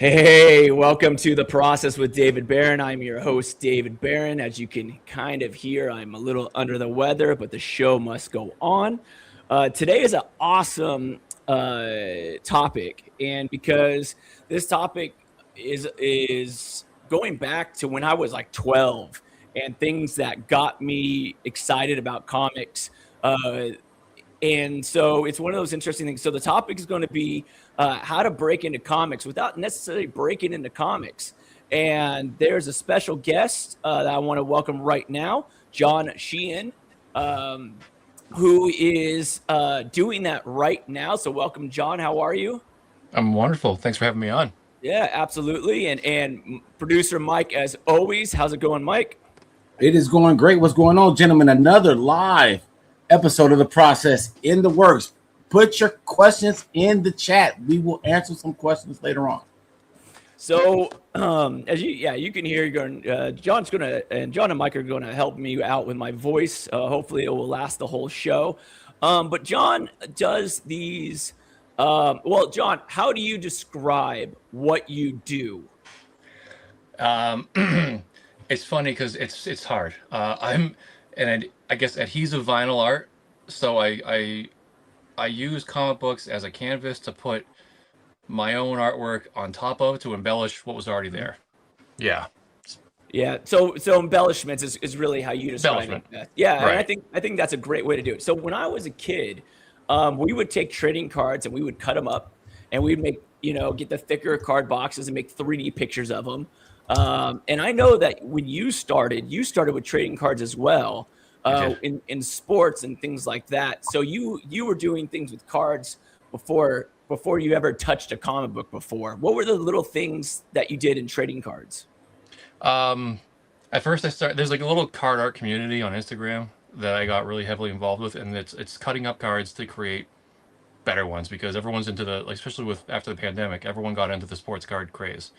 Hey, welcome to The Process with David Barron. I'm your host, David Barron. As you can kind of hear, I'm a little under the weather, but the show must go on. Today is an awesome topic, and because this topic is going back to when I was like 12 and things that got me excited about comics. And so it's one of those interesting things. So the topic is going to be how to break into comics without necessarily breaking into comics. And there's a special guest that I want to welcome right now, John Sheehan, who is doing that right now. So welcome, John. How are you? I'm wonderful. Thanks for having me on. Yeah, absolutely. And producer Mike, as always, how's it going, Mike? It is going great. What's going on, gentlemen? Another live episode of The Process in the works. Put your questions in the chat. We will answer some questions later on. So, as you can hear, John and Mike are gonna help me out with my voice. Hopefully, it will last the whole show. But John does these. John, how do you describe what you do? It's funny because it's hard. I guess adhesive vinyl art. So I use comic books as a canvas to put my own artwork on top of to embellish what was already there. Yeah. Yeah. So embellishments is really how you describe it. Yeah. Right. And I think that's a great way to do it. So when I was a kid, we would take trading cards and we would cut them up and we'd make, get the thicker card boxes and make 3D pictures of them. And I know that when you started with trading cards as well, in sports and things like that. So you were doing things with cards before you ever touched a comic book before. What were the little things that you did in trading cards? At first there's like a little card art community on Instagram that I got really heavily involved with, and it's cutting up cards to create better ones because everyone's into especially after the pandemic, everyone got into the sports card craze.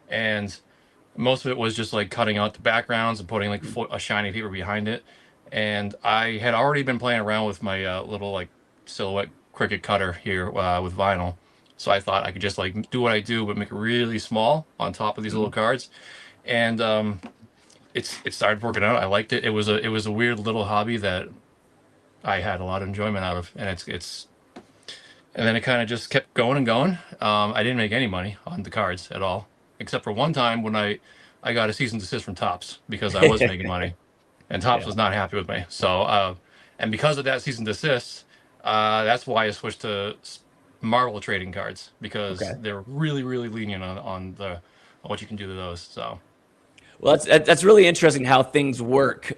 And most of it was just like cutting out the backgrounds and putting like a shiny paper behind it. And I had already been playing around with my little like silhouette Cricut cutter here with vinyl. So I thought I could just like do what I do, but make it really small on top of these little cards. And it started working out. I liked it. It was a weird little hobby that I had a lot of enjoyment out of, and and then it kind of just kept going and going. I didn't make any money on the cards at all, except for one time when I got a cease and desist from Topps because I was making money. And Topps was not happy with me. So, and because of that cease and desist, that's why I switched to Marvel trading cards because they're really, really lenient on what you can do to those. So, well, that's really interesting how things work.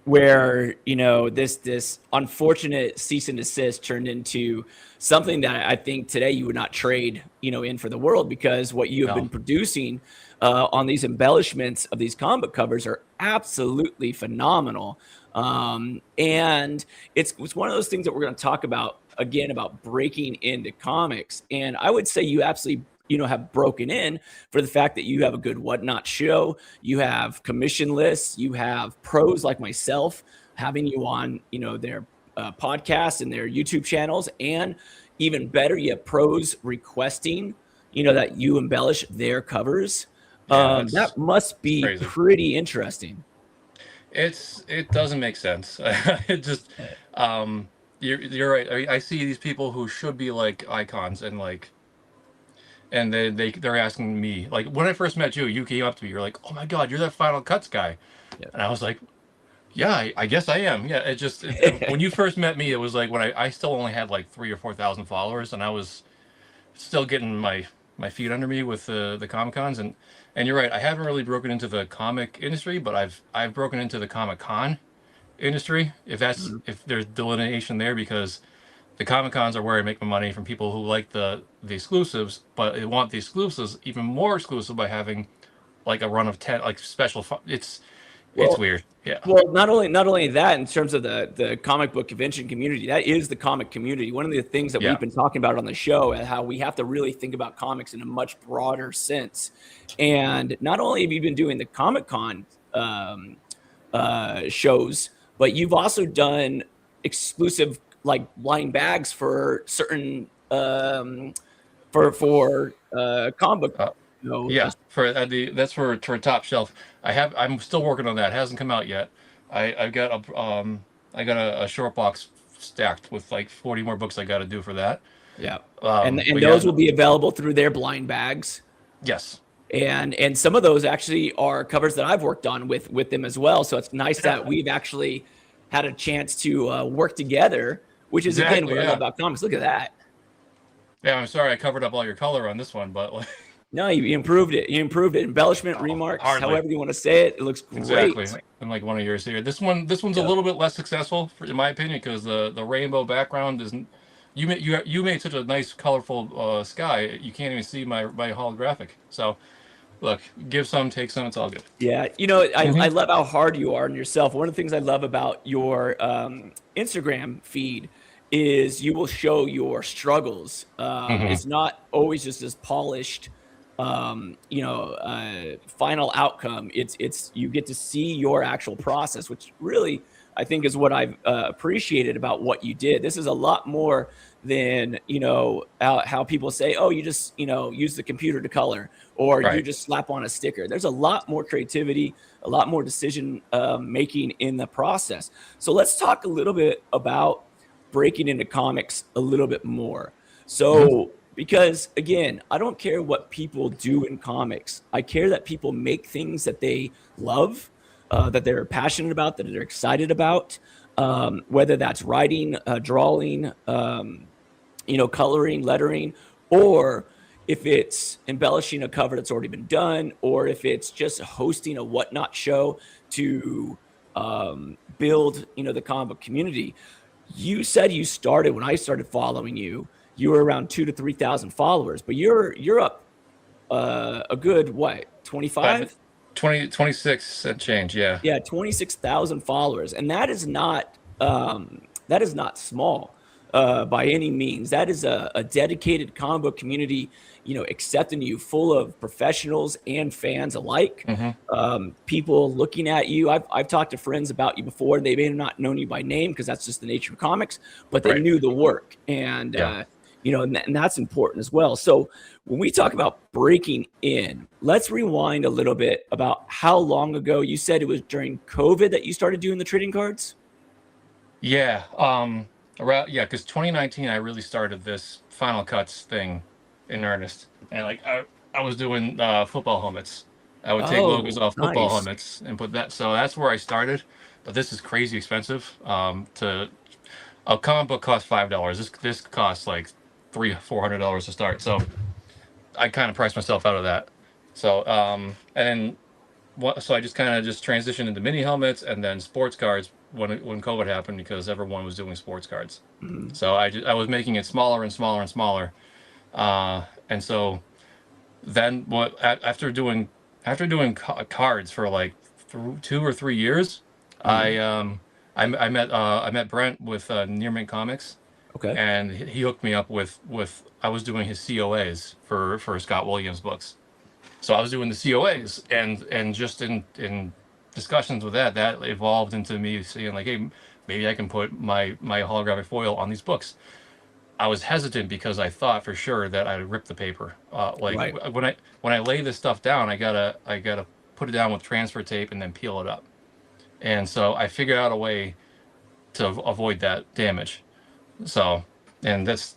Where this unfortunate cease and desist turned into something that I think today you would not trade in for the world, because what you have been producing on these embellishments of these comic covers are absolutely phenomenal. And it's one of those things that we're going to talk about again, about breaking into comics. And I would say you absolutely have broken in for the fact that you have a good Whatnot show, you have commission lists, you have pros like myself having you on, their podcasts and their YouTube channels, and even better, you have pros requesting, that you embellish their covers. That must be crazy. Pretty interesting. It doesn't make sense. It just, you're right. I see these people who should be like icons and they're asking me, like, when I first met you came up to me, you're like, oh my God, you're that Final Cuts guy. Yeah. And I was like, yeah, I guess I am. Yeah. When you first met me, it was like when I still only had like 3,000 or 4,000 followers, and I was still getting my feet under me with the Comic-Cons. And you're right, I haven't really broken into the comic industry, but I've broken into the Comic-Con industry, if there's delineation there, because the Comic-Cons are where I make my money from people who like the exclusives, but they want the exclusives even more exclusive by having like a run of 10 like special it's weird. Yeah. Well, not only that, in terms of the comic book convention community, that is the comic community. One of the things that we've been talking about on the show is how we have to really think about comics in a much broader sense. And not only have you been doing the Comic-Con shows, but you've also done exclusive like blind bags for certain for comic book, Uh, you know, yeah, for that's for top shelf. I'm still working on that. It hasn't come out yet. I've got a short box stacked with like 40 more books I got to do for that. yeah, But and yeah, those will be available through their blind bags. yes. And some of those actually are covers that I've worked on with them as well. So it's nice that we've actually had a chance to work together, which is again Exactly, what I love yeah. about comics. Look at that. Yeah, I'm sorry I covered up all your color on this one, but like, No, you improved it. You improved it. Embellishment, remarks, hardly. however you want to say it. It looks great. Exactly. And like one of yours here. This one's a Yep. little bit less successful, in my opinion, because the rainbow background isn't. You made such a nice, colorful sky. You can't even see my holographic. So, look, give some, take some. It's all good. Yeah, you know, I Hmm. love how hard you are on yourself. One of the things I love about your Instagram feed is you will show your struggles. Hmm. It's not always just this polished, final outcome. It's you get to see your actual process, which really I think is what I've appreciated about what you did. This is a lot more than how people say, oh, you just use the computer to color, or you Right. just slap on a sticker. There's a lot more creativity, a lot more decision making in the process. So let's talk a little bit about breaking into comics a little bit more. Hmm. So, because again, I don't care what people do in comics. I care that people make things that they love, that they're passionate about, that they're excited about, whether that's writing, drawing, coloring, lettering, or if it's embellishing a cover that's already been done, or if it's just hosting a whatnot show to build, the comic book community. You said you started when I started following you. You were around 2 to 3,000 followers, but you're up a good what, But 25? 26 and change. Yeah. Yeah, 26,000 followers, and that is not small by any means. That is a dedicated comic book community, accepting you, full of professionals and fans alike. Hmm. People looking at you. I've talked to friends about you before. They may have not known you by name because that's just the nature of comics, but they Right. knew the work, and Yeah. and that's important as well. So when we talk about breaking in, let's rewind a little bit about how long ago. You said it was during COVID that you started doing the trading cards. Yeah. Because 2019 I really started this Final Cuts thing in earnest, and like I was doing football helmets. I would take logos Oh, off football nice. helmets and put that. So that's where I started. But this is crazy expensive. To A comic book costs $5. This costs like $300-400 to start. So I kind of priced myself out of that. So so I just kind of just transitioned into mini helmets and then sports cards when COVID happened because everyone was doing sports cards. Mhm. So I was making it smaller and smaller and smaller, and so then after doing cards for like 2 or 3 years, Mhm. I met Brent with Near Mint Comics, Okay. and he hooked me up with I was doing his COAs for Scott Williams books. So I was doing the COAs, and just in discussions with that evolved into me saying like, hey, maybe I can put my holographic foil on these books. I was hesitant because I thought for sure that I'd rip the paper. Like Right. when I lay this stuff down, I gotta put it down with transfer tape and then peel it up. And so I figured out a way to avoid that damage. So, and that's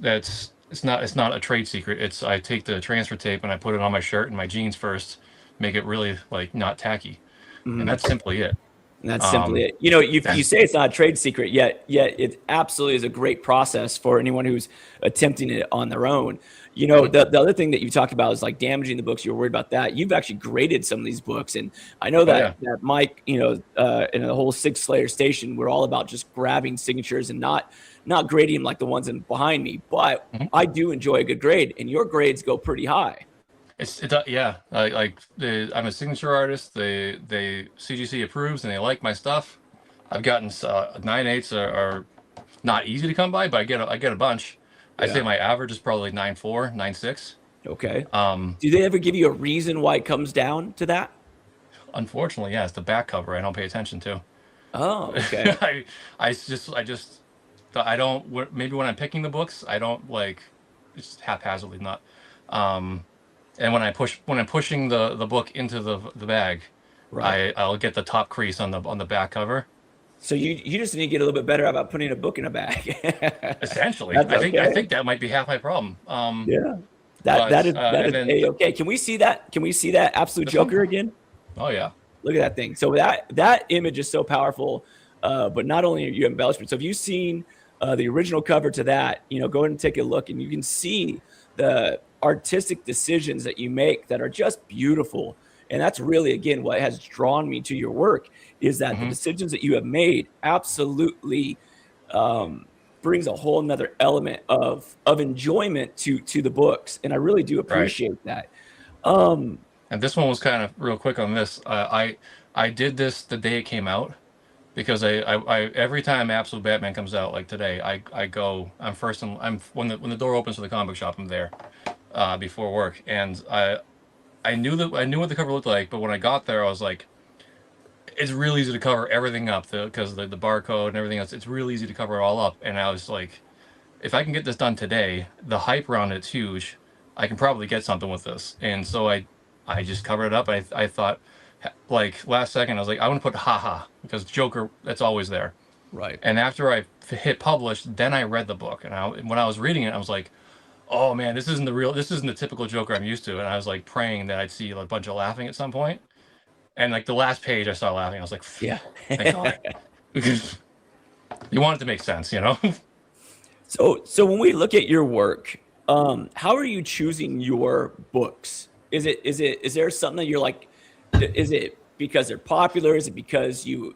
it's not a trade secret. It's I take the transfer tape and I put it on my shirt and my jeans first, make it really like not tacky, and Mhm. that's simply it. And that's simply Um, it. You and say it's not a trade secret, yet it absolutely is a great process for anyone who's attempting it on their own. Mhm. The other thing that you talked about is like damaging the books. You're worried about that. You've actually graded some of these books, and I know Oh that yeah. Mike, and the whole Six Slayer station, we're all about just grabbing signatures and not grading them like the ones in behind me. But Mhm. I do enjoy a good grade, and your grades go pretty high. Yeah. I'm a signature artist. They CGC approves and they like my stuff. I've gotten 9.8s are not easy to come by, but I get a bunch. I say Yeah. my average is probably 9.4, 9.6. Okay. Um, Do they ever give you a reason why it comes down to that? Unfortunately, yeah, it's the back cover I don't pay attention to. Oh, okay. I just I don't maybe when I'm picking the books I don't like just haphazardly not. And when I'm pushing the book into the bag, Right. I'll get the top crease on the back cover. So you just need to get a little bit better about putting a book in a bag. Essentially, That's I okay. think that might be half my problem. Yeah. But That and is then a-okay. Can we see that? Can we see that absolute this one, Joker again? oh yeah, Look at that thing. So that image is so powerful. But not only are you embellishment. So if you've seen the original cover to that, go ahead and take a look, and you can see the artistic decisions that you make that are just beautiful. And that's really, again, what has drawn me to your work is that the hmm decisions that you have made absolutely um, brings a whole nother element of enjoyment to the books. And I really do right. appreciate that. Um, And this one was kind of real quick on this. I did this the day it came out because I every time Absolute Batman comes out like today, I go I'm first and I'm when the door opens to the comic shop, I'm there before work, and I knew what the cover looked like, but when I got there, I was like, it's real easy to cover everything up because the barcode and everything else. It's real easy to cover it all up, and I was like, if I can get this done today, the hype around it's huge. I can probably get something with this, and so I just covered it up. I thought, like last second, I was like, I want to put haha because Joker, that's always there. right. And after I hit publish, then I read the book, and when I was reading it, I was like, oh man, this isn't the typical Joker I'm used to. And I was like praying that I'd see a bunch of laughing at some point. And like the last page, I saw laughing. I was like, Yeah. thank God, because you want it to make sense, you know. So when we look at your work, how are you choosing your books? Is there something that you're like? Is it because they're popular? Is it because you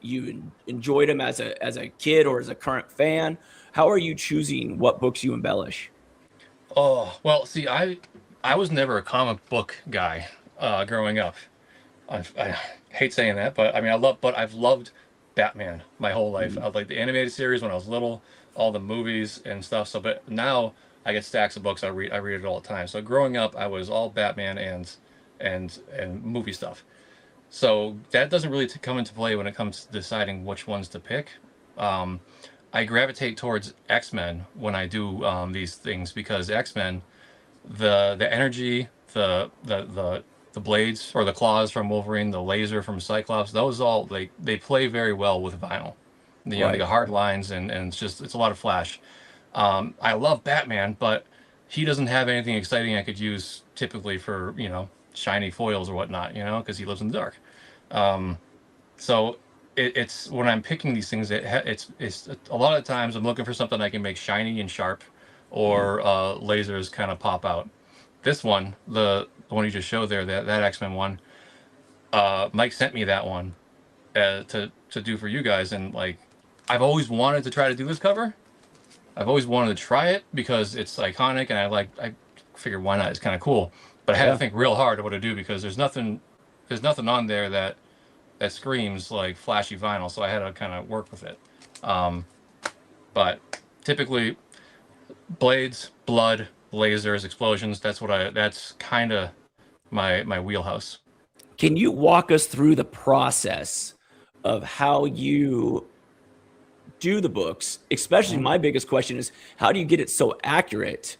enjoyed them as a kid or as a current fan? How are you choosing what books you embellish? Oh, well, see, I was never a comic book guy growing up. I hate saying that, but I mean, I've loved Batman my whole life. I like the animated series when I was little, all the movies and stuff. So, but now I get stacks of books. I read it all the time. So growing up, I was all Batman and movie stuff. So that doesn't really come into play when it comes to deciding which ones to pick. Um, I gravitate towards X-Men when I do these things because X-Men, the energy, the blades or the claws from Wolverine, the laser from Cyclops, those all they play very well with vinyl. They Right. got hard lines and it's a lot of flash. I love Batman, but he doesn't have anything exciting I could use typically for shiny foils or whatnot, because he lives in the dark. Um, so it's when I'm picking these things, it's a lot of times I'm looking for something I can make shiny and sharp, or lasers kind of pop out. This one, the one you just showed there, that X-Men one, Mike sent me that one to do for you guys, and like I've always wanted to try to do this cover. I've always wanted to try it because it's iconic, and I figured why not? It's kind of cool, but I had to Yeah. think real hard what to do because there's nothing on there that screams like flashy vinyl, so I had to kind of work with it. Um, but typically, blades, blood, lasers, explosions. That's kind of my wheelhouse. Can you walk us through the process of how you do the books? Especially Mhm. my biggest question is how do you get it so accurate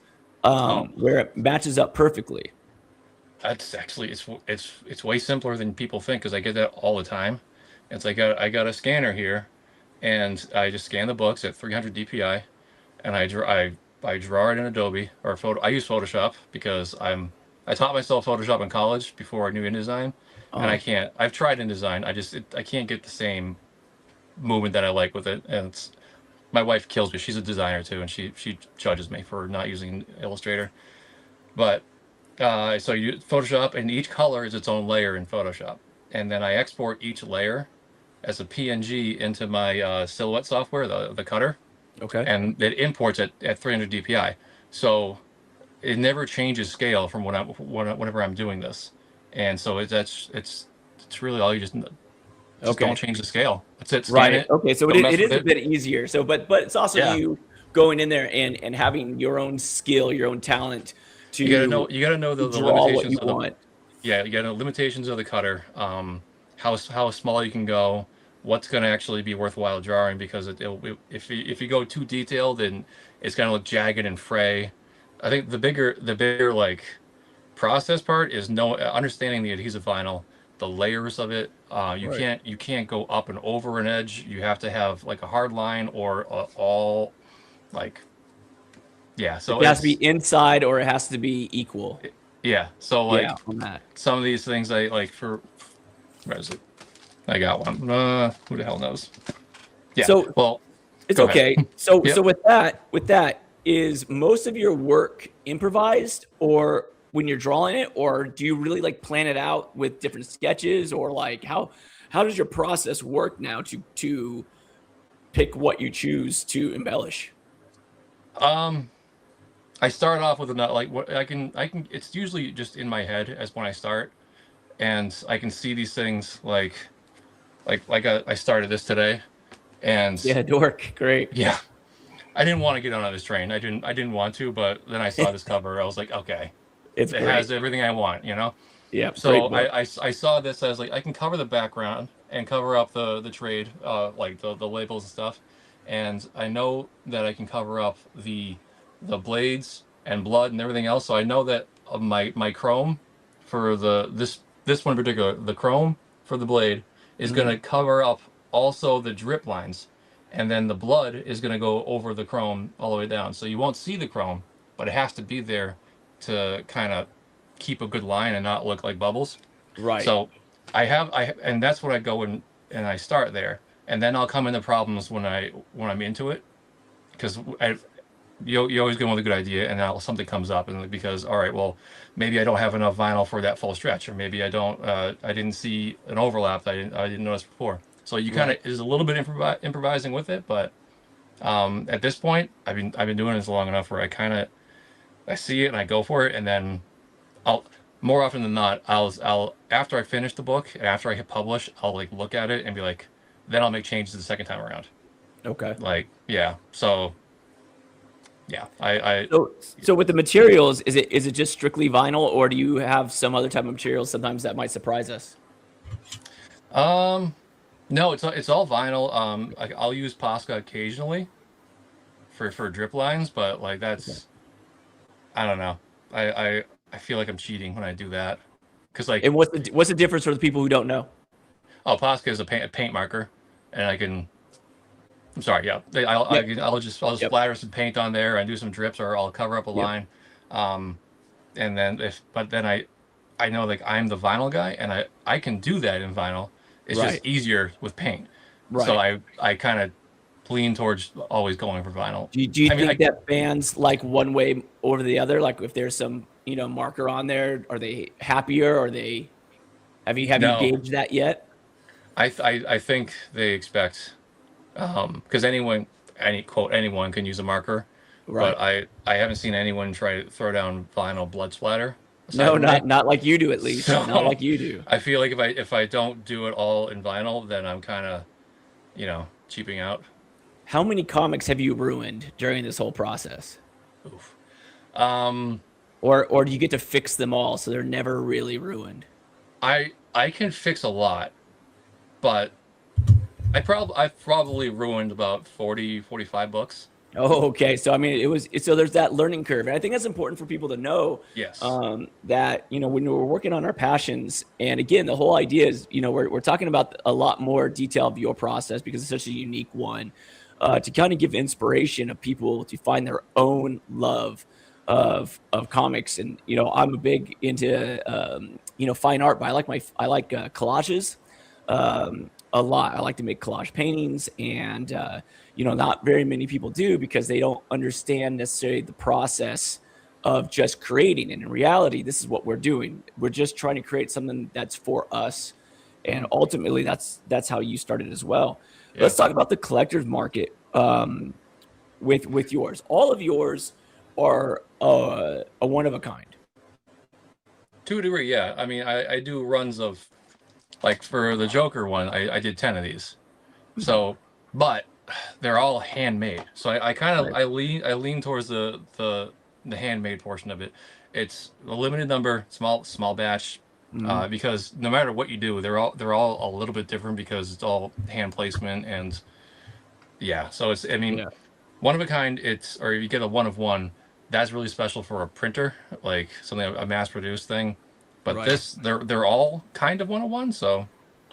Oh, where it matches up perfectly? that's actually it's way simpler than people think because I get that all the time. It's like I got a scanner here, and I just scan the books at 300 DPI, and I draw it in Adobe or photo. I use Photoshop because I taught myself Photoshop in college before I knew InDesign, and I Uh, can't. I've tried InDesign. I can't get the same movement that I like with it, and my wife kills me. She's a designer too, and she judges me for not using Illustrator. But so you Photoshop, and each color is its own layer in Photoshop, and then I export each layer as a PNG into my Silhouette software, the cutter, okay. and it imports at 300 DPI. So it never changes scale from whenever I'm doing this, and so it's really all you just don't Okay. change the scale. That's it. Scan Right. it. Okay. So Don't it mess with is a it. bit easier. So, but it's also Yeah, you going in there and having your own skill, your own talent to you gotta know the draw what you limitations of the want. yeah, you gotta know limitations of the cutter. How small you can go. What's gonna actually be worthwhile drawing because if you go too detailed, then it's gonna look jagged and fray. I think the bigger like process part is understanding the adhesive vinyl, the layers of it. You can't go up and over an edge. You have to have like a hard line or all like yeah. So It has to be inside or it has to be equal. yeah. So like Yeah, on that. some of these things I like for where is it? I got one. Who the hell knows? Yeah. So well, it's go okay. ahead. So Yep. so with that, is most of your work improvised or when you're drawing it, or do you really like plan it out with different sketches, or like how does your process work now to pick what you choose to embellish? I start off with a like what I can it's usually just in my head as when I start, and I can see these things I started this today, and Yeah, dork. Great. yeah, I didn't want to get on this train. I didn't want to, but then I saw this cover. I was like, okay, It's it great. has everything I want, you know. Yeah, So great book. I saw this. I was like, I can cover the background and cover up the trade, like the labels and stuff, and I know that I can cover up the blades and blood and everything else. So I know that my chrome for this one in particular, the chrome for the blade is going to cover up also the drip lines, and then the blood is going to go over the chrome all the way down. So you won't see the chrome, but it has to be there to kind of keep a good line and not look like bubbles. Right. So and that's what I go and I start there, and then I'll come into problems when I'm into it, because you always go with a good idea, and now something comes up, and because all right, well, maybe I don't have enough vinyl for that full stretch, or maybe I don't, I didn't see an overlap that I didn't notice before. So you kind of is a little bit improvising with it, but at this point, I've been doing this long enough where I see it and I go for it, and then I'll more often than not, I'll after I finish the book and after I hit publish, I'll like look at it and be like, then I'll make changes the second time around. Okay. Like yeah, so yeah, I So with the materials, is it just strictly vinyl, or do you have some other type of materials sometimes that might surprise us? no, it's all vinyl. I'll use Posca occasionally for drip lines, but like that's I don't know. I feel like I'm cheating when I do that, because like And what's the difference for the people who don't know? Posca is a paint marker, and I can. I'm sorry, yeah. I'll just splatter some paint on there and do some drips, or I'll cover up a line, and then I know like I'm the vinyl guy, and I can do that in vinyl. It's just easier with paint. Right. So I kind of lean towards always going for vinyl. Do you think that fans like one way over the other? Like if there's some marker on there, are they happier? Or they have you No. gauged that yet? I think they expect because anyone can use a marker, Right. but I haven't seen anyone try to throw down vinyl blood splatter. No, aside from me. not like you do, at least. So- Not like you do. I feel like if I don't do it all in vinyl, then I'm kind of cheaping out. How many comics have you ruined during this whole process? Oof. Or do you get to fix them all so they're never really ruined? I can fix a lot, but I've probably ruined about 45 books. Oh, okay. So I mean, so there's that learning curve, and I think that's important for people to know. Yes. That when we're working on our passions, and again, the whole idea is we're talking about a lot more detail of your process because it's such a unique one, to kind of give inspiration of people to find their own love of comics. And I'm a big into fine art, but I like collages a lot. I like to make collage paintings, and not very many people do because they don't understand necessarily the process of just creating. And in reality, this is what we're doing. We're just trying to create something that's for us, and ultimately, that's how you started as well. Yeah. Let's talk about the collector's market with yours. All of yours are a one of a kind. To a degree, yeah. I mean, I do runs of, like for the Joker one, I did 10 of these. So, but they're all handmade. So I kind of I lean towards the handmade portion of it. It's a limited number, small batch, because no matter what you do, they're all a little bit different because it's all hand placement and yeah. So it's one of a kind. Or you get a one of one. that's really special for a printer, like something a mass produced thing. But Right. this, they're all kind of 101. So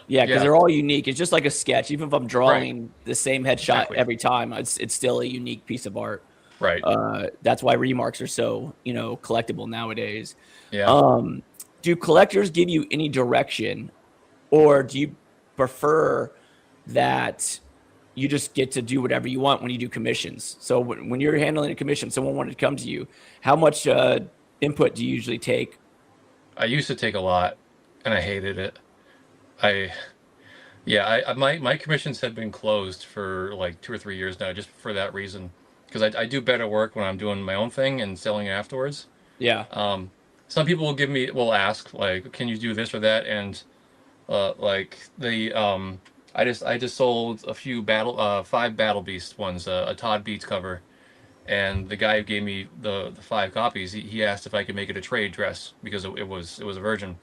Yeah, because yeah, they're all unique. It's just like a sketch. Even if I'm right, drawing the same headshot exactly, every time, it's still a unique piece of art. right, That's why remarks are so, collectible nowadays. yeah. Um, do collectors give you any direction, or do you prefer that you just get to do whatever you want when you do commissions? So when you're handling a commission, someone wanted to come to you, how much input do you usually take? I used to take a lot, and I hated it. I Yeah, my commissions had been closed for like 2 or 3 years now, just for that reason. Because I do better work when I'm doing my own thing and selling it afterwards. Yeah. Um, some people will ask like, can you do this or that? And like I just sold a few 5 Battle Beast ones, a Todd Beats cover, and the guy who gave me the 5 copies, he asked if I could make it a trade dress because it was a virgin.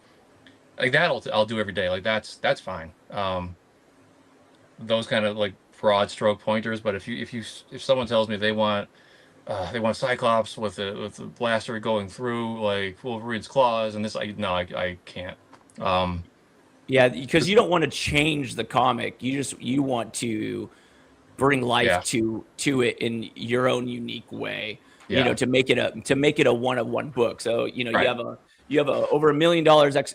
Like that I'll do every day. Like that's fine. Those kind of like broad stroke pointers. But if someone tells me they want Cyclops with the blaster going through like Wolverine's claws and this, I can't. Um, Yeah, because you don't want to change the comic. You want to bring life yeah, to it in your own unique way. yeah, To make it a one of one book. So right. you have a over $1 million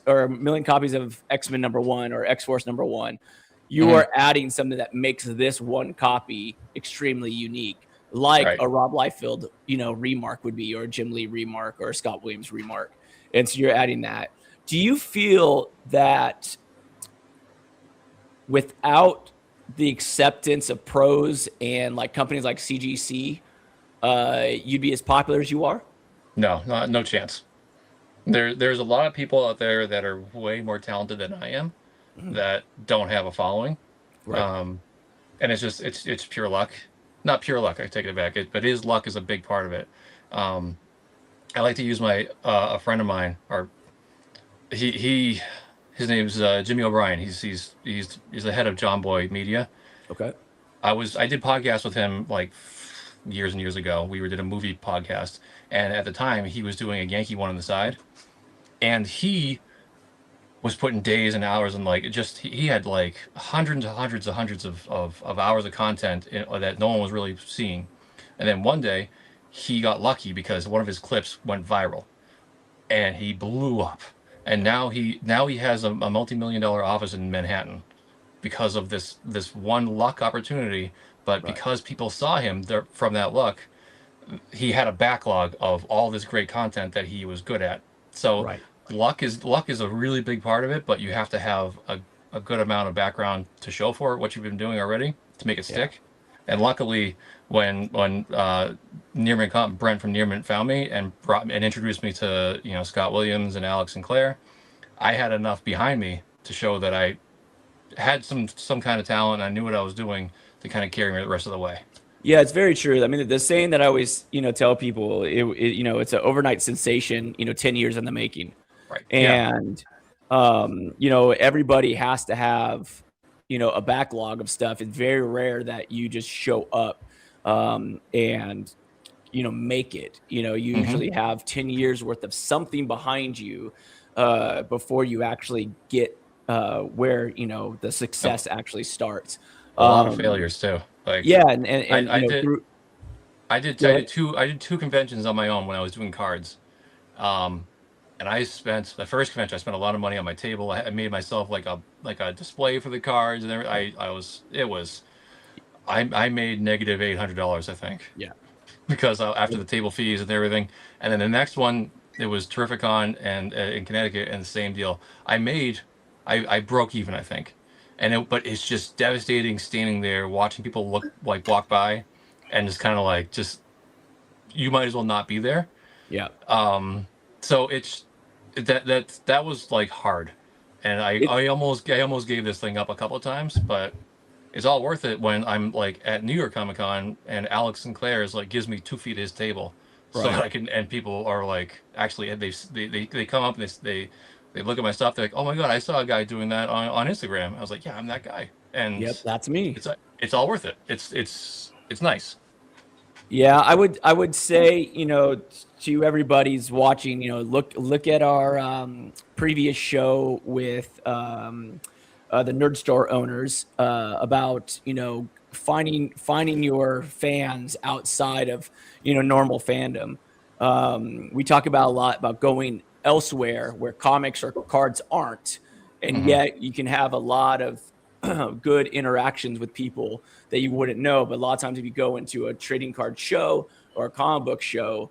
or a million copies of X-Men #1 or X-Force #1. You Hmm. are adding something that makes this one copy extremely unique, like Right. a Rob Liefeld remark would be, or a Jim Lee remark, or a Scott Williams remark. And so you're adding that. Do you feel that without the acceptance of pros and like companies like CGC, you'd be as popular as you are? No, no chance. There's a lot of people out there that are way more talented than I am Mhm. that don't have a following. Right. Um, and it's pure luck. Not pure luck. I take it back. But his luck is a big part of it. Um, I like to use my a friend of mine, or he his name's Jimmy O'Brien. He's the head of John Boy Media. Okay. I did podcasts with him like years and years ago. Did a movie podcast, and at the time he was doing a Yankee one on the side, and he was putting days and hours and like just he had like hundreds of hours of content that no one was really seeing. And then one day he got lucky because one of his clips went viral and he blew up. And now he has a multi-million-dollar office in Manhattan because of this one luck opportunity. But Right. because people saw him there, from that luck, he had a backlog of all this great content that he was good at. So Right. luck is a really big part of it, but you have to have a good amount of background to show for it, what you've been doing already to make it Yeah. stick. And luckily, when Brent from Nearmint found me and introduced me to Scott Williams and Alex Sinclair, I had enough behind me to show that I had some kind of talent. And I knew what I was doing to kind of carry me the rest of the way. Yeah, it's very true. I mean, the saying that I always, tell people, it's an overnight sensation, 10 years in the making. Right. Yeah. And, everybody has to have, a backlog of stuff. It's very rare that you just show up, and, make it. You Hmm. usually have 10 years worth of something behind you, before you actually get, where, the success actually starts. A lot of Um, failures too. Like yeah, and I did through I did go I ahead. did two conventions on my own when I was doing cards. Um, and I spent the first convention. I spent a lot of money on my table. I made myself like a display for the cards, and I was it was I made negative $800, I think, Yeah. because after Yeah. the table fees and everything. And then the next one, it was Terrificon and in Connecticut, and the same deal. I broke even, I think, but it's just devastating standing there watching people walk by, and just kind of like just you might as well not be there. Yeah. Um, so that was like hard, and It I almost gave this thing up a couple of times, but it's all worth it when I'm like at New York Comic Con and Alex Sinclair is like gives me 2 feet of his table, so that right. I can and people are like actually they come up and they look at my stuff. They're like, oh my god, I saw a guy doing that on Instagram. I was like, yeah, I'm that guy, and Yep, that's me. it's all worth it. It's nice. Yeah, I would say, to everybody's watching, look at our previous show with the Nerd Store owners about finding your fans outside of normal fandom. We talk about a lot about going elsewhere where comics or cards aren't, and Hmm. yet you can have a lot of good interactions with people that you wouldn't know. But a lot of times, if you go into a trading card show or a comic book show,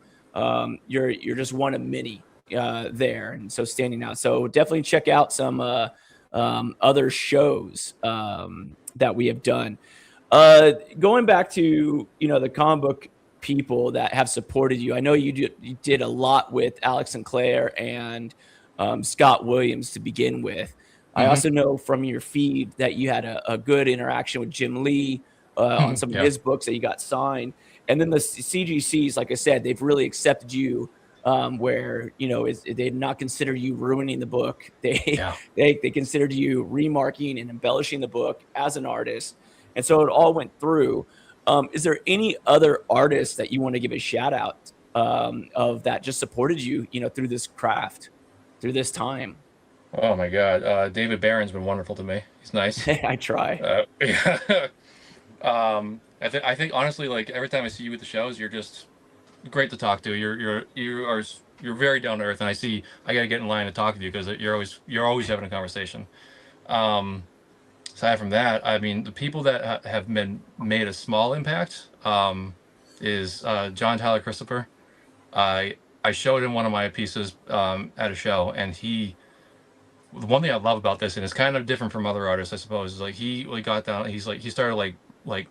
you're just one of many there, and so standing out. So definitely check out some other shows that we have done. Going back to the comic book people that have supported you, I know you did a lot with Alex Sinclair and Scott Williams to begin with. I Hmm. also know from your feed that you had a good interaction with Jim Lee on some of Yeah. his books that you got signed. And then the CGCs, like I said, they've really accepted you, where they did not consider you ruining the book. They Yeah. they considered you remarking and embellishing the book as an artist, and so it all went through. Is there any other artists that you want to give a shout out of that just supported you, through this craft, through this time? Oh my God. David Barron's been wonderful to me. He's nice. I try. Yeah. I think honestly, like every time I see you at the shows, you're just great to talk to. You're very down to earth, and I gotta get in line to talk to you because you're always having a conversation. Um, Aside from that, I mean, the people that have been made a small impact is John Tyler Christopher. I showed him one of my pieces at a show, and the one thing I love about this, and it's kind of different from other artists, I suppose, is like he like got down. He started like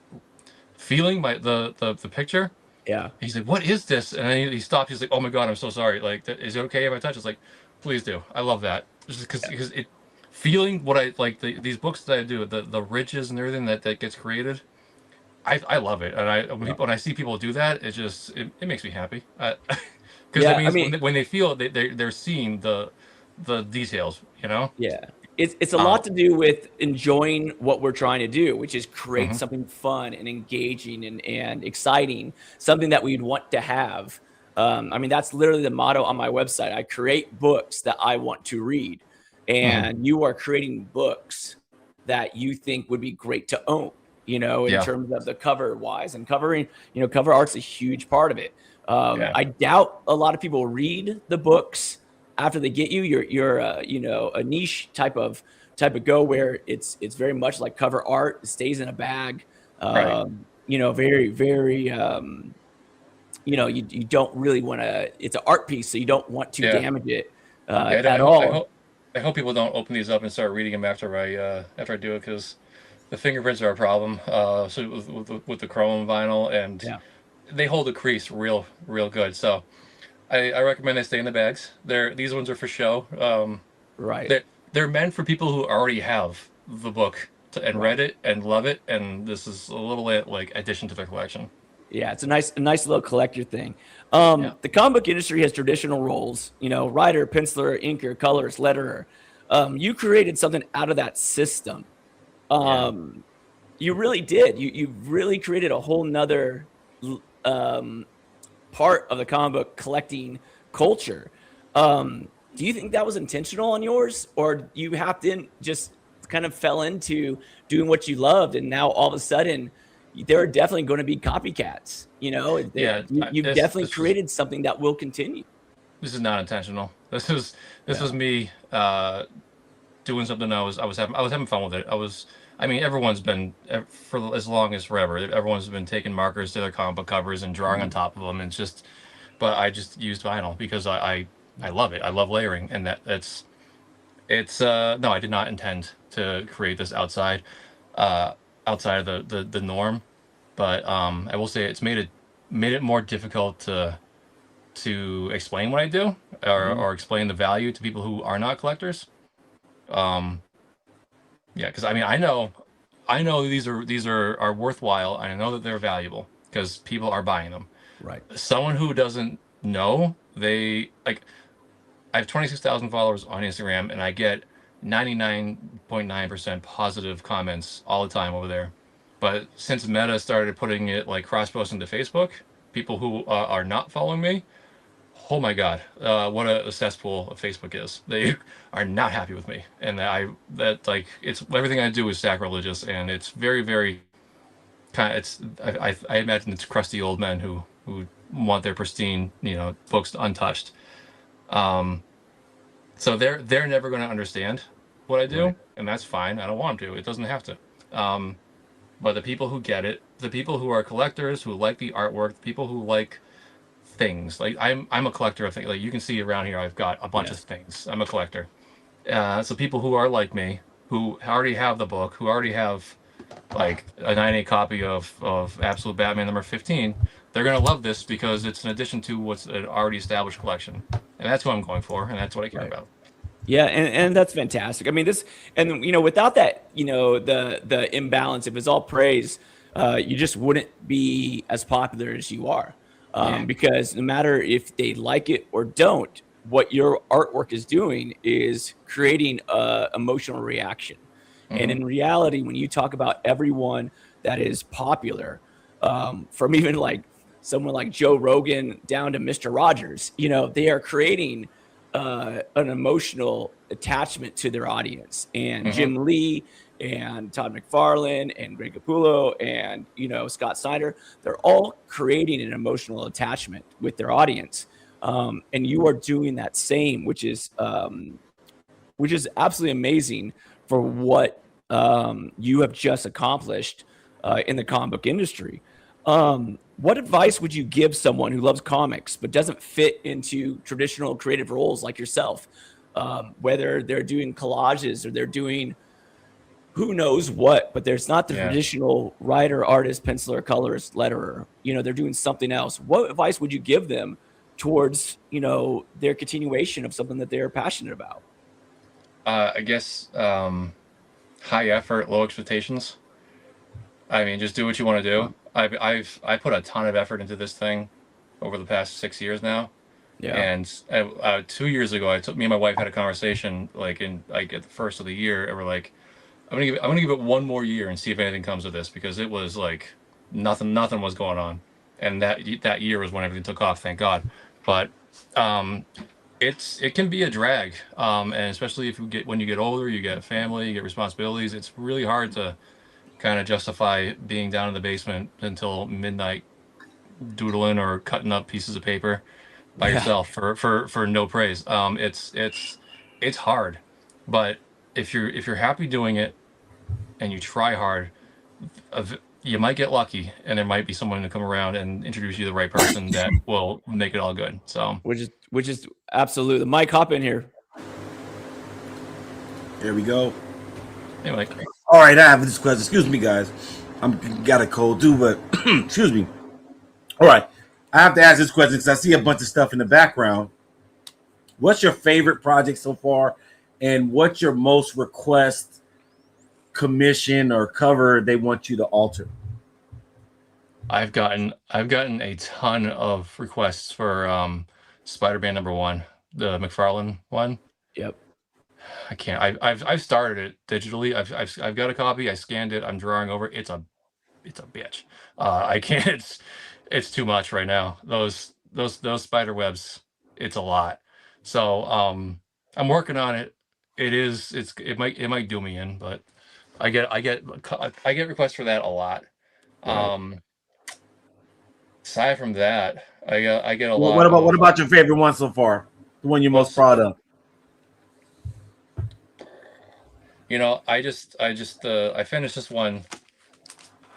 feeling the picture. Yeah. He's like, "What is this?" And then he stopped. He's like, "Oh my God, I'm so sorry. Like, is it okay if I touch?" It's like, "Please do. I love that." Just because it feeling what I like these books that I do, the ridges and everything that gets created. I love it, and Yeah. when I see people do that, it makes me happy. Because it Yeah. I means mean, when they feel they're seeing the details, you know. yeah. It's a Uh, lot to do with enjoying what we're trying to do, which is create hmm. something fun and engaging and exciting, something that we'd want to have. I mean, that's literally the motto on my website. I create books that I want to read, Hmm. and you are creating books that you think would be great to own, in Yeah, terms of the cover wise and covering, cover art's a huge part of it. yeah, I doubt a lot of people read the books after they get you. You're a niche type of go where it's very much like cover art. It stays in a bag. right. Very very. You don't really want to. It's an art piece, so you don't want to Yeah, damage it yeah. at all. I hope people don't open these up and start reading them after I do it because the fingerprints are a problem. So with the chrome vinyl, and Yeah. they hold the crease real good. So I recommend they stay in the bags. These ones are for show. Right. They're meant for people who already have the book and Right. read it and love it, and this is a little bit like addition to their collection. Yeah, it's a nice little collector thing. Yeah, The comic book industry has traditional roles, writer, penciler, inker, colorist, letterer. You created something out of that system. yeah, Um, you really did. You really created a whole nother um, part of the comic book collecting culture. Do you think that was intentional on yours, or you hopped in, just kind of fell into doing what you loved, and now all of a sudden there are definitely going to be copycats? yeah. You've definitely created something that will continue. This is not intentional. This Yeah. was me doing something I was having fun with it. I mean everyone's been for as long as forever. Everyone's been taking markers to their comic book covers and drawing on Mhm. top of them. And but I just used vinyl because I love it. I love layering, and it's no, I did not intend to create this uh outside of the norm. But I will say it's made it more difficult to explain what I do, Mhm. or explain the value to people who are not collectors. Um, yeah, because I mean, I know these are worthwhile. I know that they're valuable because people are buying them. Right. Someone who doesn't know, they like. I have 26,000 followers on Instagram, and I get 99.9% positive comments all the time over there. But since Meta started putting it like cross posting to Facebook, People who are not following me, oh my God, what a cesspool Facebook is. They are not happy with me, and that like it's everything I do is sacrilegious, and it's very very kind of it's I imagine it's crusty old men who want their pristine books untouched. Um, so they're never going to understand what I Right. do, and that's fine. I don't want them to. It doesn't have to. Um, but the people who get it, the people who are collectors, who like the artwork, the people who like things, like I'm a collector of things. Like you can see around here, I've got a bunch of Yes. things. I'm a collector. So people who are like me, who already have the book, who already have like a 9A copy of Absolute Batman number 15, they're gonna love this because it's an addition to what's an already established collection, and that's what I'm going for, and that's what I care Right. about. Yeah, and that's fantastic. I mean, this, and without that, the imbalance, if it's all praise, you just wouldn't be as popular as you are, Yeah. because no matter if they like it or don't, what your artwork is doing is creating a emotional reaction. And Hmm. in reality, when you talk about everyone that is popular, from even like someone like Joe Rogan down to Mr. Rogers, they are creating an emotional attachment to their audience. And Hmm. Jim Lee and Todd McFarlane and Greg Capullo and Scott Snyder, they're all creating an emotional attachment with their audience. And you are doing that same, which is absolutely amazing for what you have just accomplished in the comic book industry. What advice would you give someone who loves comics but doesn't fit into traditional creative roles like yourself? Whether they're doing collages or they're doing who knows what, but there's not the Yeah. traditional writer, artist, penciler, colorist, letterer. They're doing something else. What advice would you give them towards their continuation of something that they're passionate about? I guess high effort, low expectations. I mean, just do what you want to do. I put a ton of effort into this thing over the past 6 years now. Yeah. And 2 years ago, me and my wife had a conversation like at the first of the year, and we're like, I'm gonna give it one more year and see if anything comes of this, because it was like nothing was going on, and that year was when everything took off, thank God. But um, it can be a drag, and especially if when you get older, you get a family, you get responsibilities. It's really hard to kind of justify being down in the basement until midnight doodling or cutting up pieces of paper by Yeah. yourself for no praise. It's hard, but if you're happy doing it and you try hard, you might get lucky, and there might be someone to come around and introduce you to the right person that will make it all good. So Which is absolutely. Mike, hop in here. There we go. anyway, All right, I have this question. Excuse me, guys. I'm got a cold too, but excuse me. All right, I have to ask this question because I see a bunch of stuff in the background. What's your favorite project so far, and what's your most request commission or cover they want you to alter? I've gotten a ton of requests for Spider-Man #1, the McFarlane one. Yep. I can't. I've started it digitally. I've got a copy. I scanned it. I'm drawing over. It's a bitch. I can't. It's too much right now. Those spider webs. It's a lot. So I'm working on it. It might do me in, but I get requests for that a lot. Right. Um, Aside from that, I get a What lot about of your favorite one so far? The one you're most what's proud of? I finished this one.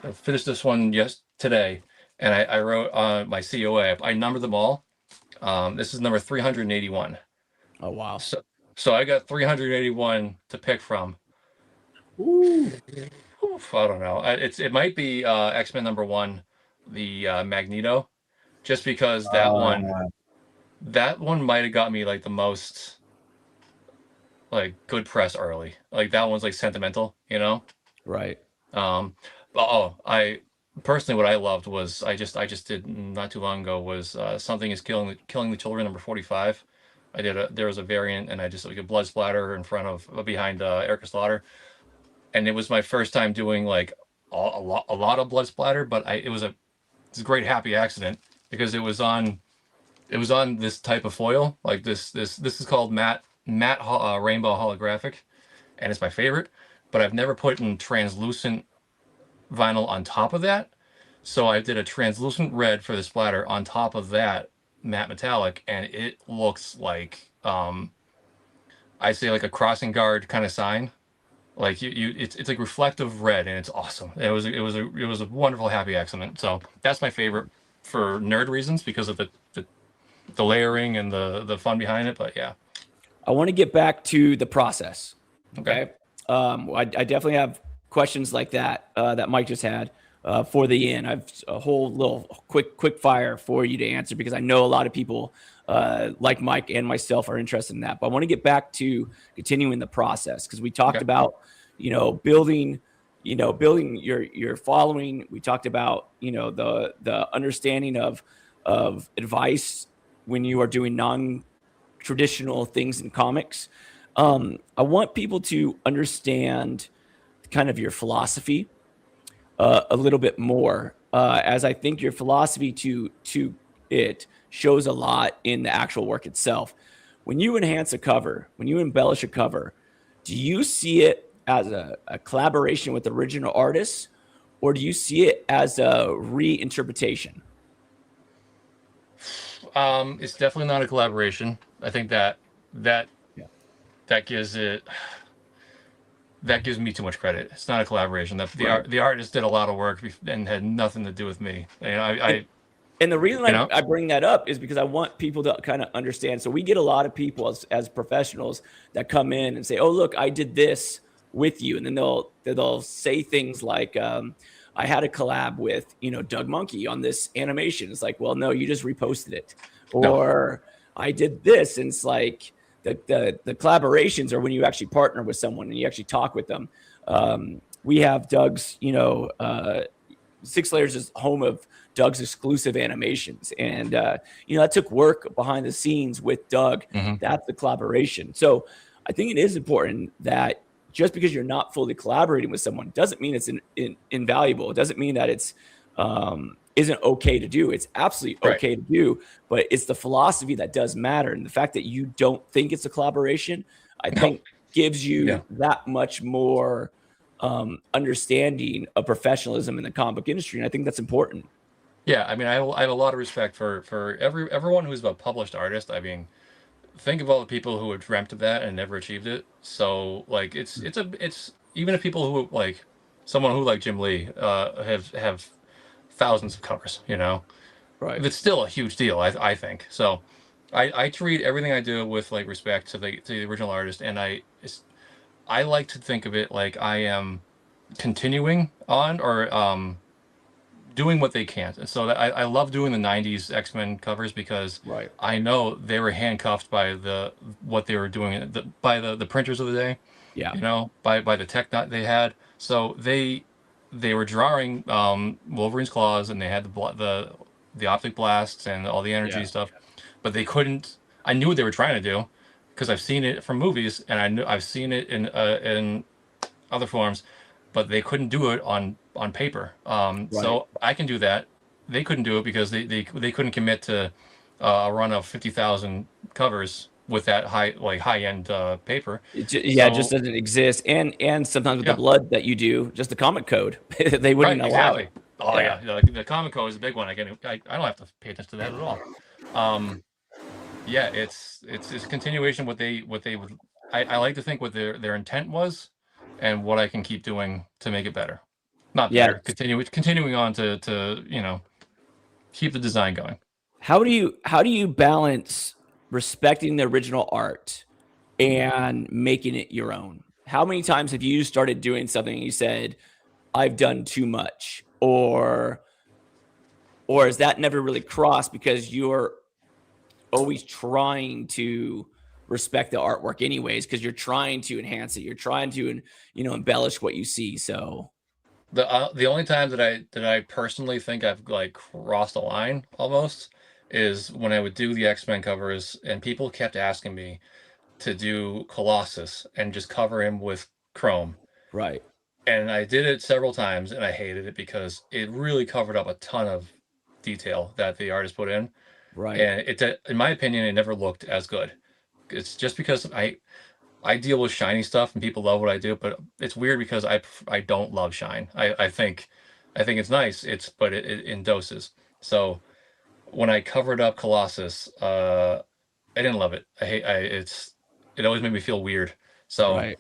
I finished this one today, and I wrote my COA. I numbered them all. This is number 381. Oh wow. So I got 381 to pick from. Ooh. Oof, I don't know. It might be X-Men #1, the Magneto, just because Uh, that one might have got me like the most like good press early. Like that one's like sentimental, you know. Right. Um, but I personally, what I loved was I just did not too long ago was something is killing the children #45. There was a variant, and I just like a blood splatter in front of behind Erica Slaughter, and it was my first time doing like a lot of blood splatter, but it's a great happy accident, because it was on this type of foil, like this is called matte rainbow holographic, and it's my favorite. But I've never put in translucent vinyl on top of that, so I did a translucent red for the splatter on top of that matte metallic, and it looks like I say like a crossing guard kind of sign. Like it's like reflective red, and it's awesome. It was a wonderful happy accident. So that's my favorite for nerd reasons because of the layering and the fun behind it. But yeah, I want to get back to the process. okay, Okay. I definitely have questions like that that Mike just had for the end. I've a whole little quick fire for you to answer because I know a lot of people like Mike and myself are interested in that. But I want to get back to continuing the process because we talked okay, about building building your following. We talked about the understanding of advice when you are doing non-traditional things in comics. I want people to understand kind of your philosophy a little bit more, as I think your philosophy to it shows a lot in the actual work itself. When you enhance a cover, when you embellish a cover, do you see it as a collaboration with the original artists, or do you see it as a reinterpretation? it's definitely not a collaboration. I think that Yeah. that gives it that gives me too much credit. It's not a collaboration. Right. The artist did a lot of work and had nothing to do with me. And And, and the reason you know, I bring that up is because I want people to kind of understand. So we get a lot of people as professionals that come in and say, "Oh, look, I did this with you," and then they'll say things like, "I had a collab with Doug Monkey on this animation." It's like, well, no, you just reposted it, no, or I did this, and it's like the collaborations are when you actually partner with someone and you actually talk with them. We have Doug's, Six Layers is home of Doug's exclusive animations, and that took work behind the scenes with Doug. hmm That's the collaboration. So I think it is important that just because you're not fully collaborating with someone doesn't mean it's invaluable. It doesn't mean that it's isn't okay to do. It's absolutely right, okay to do, but it's the philosophy that does matter. And the fact that you don't think it's a collaboration, I no, think gives yeah. you that much more understanding of professionalism in the comic book industry. And I think that's important. Yeah, I mean, I have a lot of respect for everyone who's a published artist. I mean, think of all the people who have dreamt of that and never achieved it. So like, it's even if people who like someone who like Jim Lee have thousands of covers, Right. it's still a huge deal. I think so. I treat everything I do with like respect to the original artist, and I like to think of it like I am continuing on or doing what they can. And so I love doing the '90s X-Men covers because Right. I know they were handcuffed by what they were doing by the printers of the day, Yeah. by the tech that they had. So they were drawing Wolverine's claws, and they had the optic blasts and all the energy Yeah. stuff, but they couldn't. I knew what they were trying to do because I've seen it from movies, and I've seen it in other forms, but they couldn't do it on paper. Right. So I can do that. They couldn't do it because they couldn't commit to a run of 50,000 covers with that high end paper. Yeah, it just So doesn't exist. And sometimes with the yeah, blood that you do, just the comic code, they wouldn't right, allow it. exactly. Oh Yeah. yeah, the comic code is a big one. I don't have to pay attention to that at all. Um, yeah, it's continuation what they would. I like to think what their intent was, and what I can keep doing to make it better. Not Yeah. better. Continuing on to keep the design going. How do you balance respecting the original art and making it your own? How many times have you started doing something and you said, I've done too much? Or is that never really crossed because you're always trying to respect the artwork anyways, because you're trying to enhance it. You're trying to, embellish what you see. So The only time that I personally think I've like crossed a line almost is when I would do the X-Men covers, and people kept asking me to do Colossus and just cover him with chrome. right. And I did it several times, and I hated it because it really covered up a ton of detail that the artist put in, Right. and in my opinion, it never looked as good. It's just because I deal with shiny stuff and people love what I do, but it's weird because I don't love shine. I think it's nice. But it in doses. So when I covered up Colossus, I didn't love it. It always made me feel weird. So Right.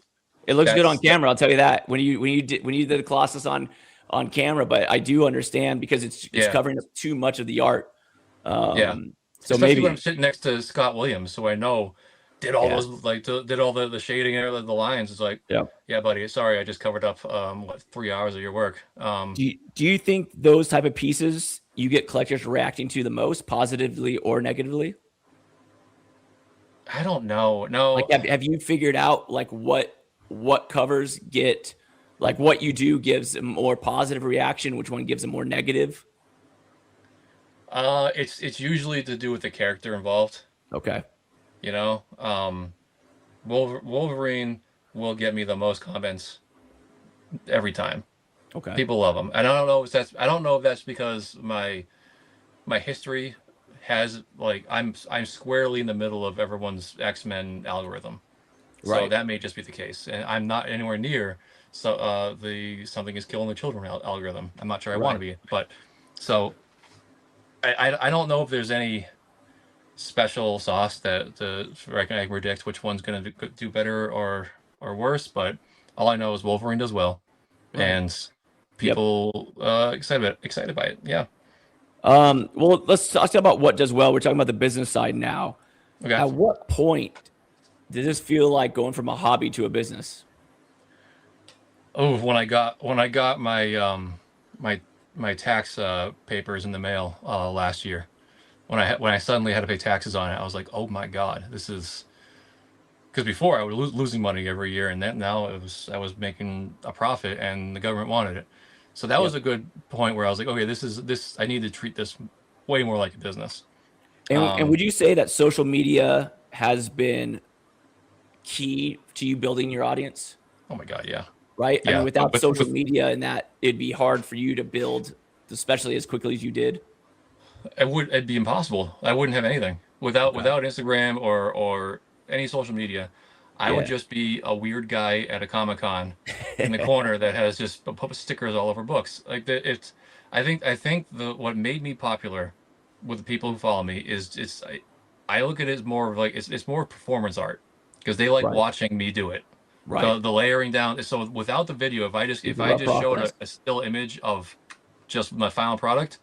It looks good on that's that. camera. I'll tell you that when you did the Colossus on camera, but I do understand because it's Yeah, covering up too much of the art. yeah. So Especially when I'm maybe, sitting next to Scott Williams, so I know did all yeah, those did all the shading and the lines. It's like, yeah. yeah, buddy. Sorry, I just covered up 3 hours of your work. Do you think those type of pieces you get collectors reacting to the most, positively or negatively? I don't know. Like, No, have you figured out like what covers get, like what you do gives a more positive reaction, which one gives a more negative? it's usually to do with the character involved. Okay. You know, Wolverine will get me the most comments every time. Okay. People love him, and I don't know if that's because my history has like I'm squarely in the middle of everyone's X-Men algorithm, so Right. that may just be the case, and I'm not anywhere near the something is killing the children algorithm. I'm not sure I want to Right. be, but so I don't know if there's any special sauce I can predict which one's going to do better or worse, but all I know is Wolverine does well, Right. and Yep. people excited by it. Yeah. Well, let's talk about what does well. We're talking about the business side now. Okay. At what point did this feel like going from a hobby to a business? Oh, when I got my my tax papers in the mail last year, when I suddenly had to pay taxes on it, I was like, oh my god, this is because before I was losing money every year, and then now I was making a profit, and the government wanted it. So that Yep. was a good point where I was like, okay, this I need to treat this way more like a business. And Um, would you say that social media has been key to you building your audience? oh my god, yeah, Right. I mean, yeah. without social With media and that, it'd be hard for you to build, especially as quickly as you did. it'd be impossible. I wouldn't have anything Okay. without Instagram or any social media. I would Yeah. just be a weird guy at a Comic Con in the corner that has just stickers all over books. Like that, it's. I think the what made me popular with the people who follow me is I look at it as more of like it's more performance art because they like Right. watching me do it. Right. The layering down. So without the video, if Speaking I about just showed process. a still image of just my final product,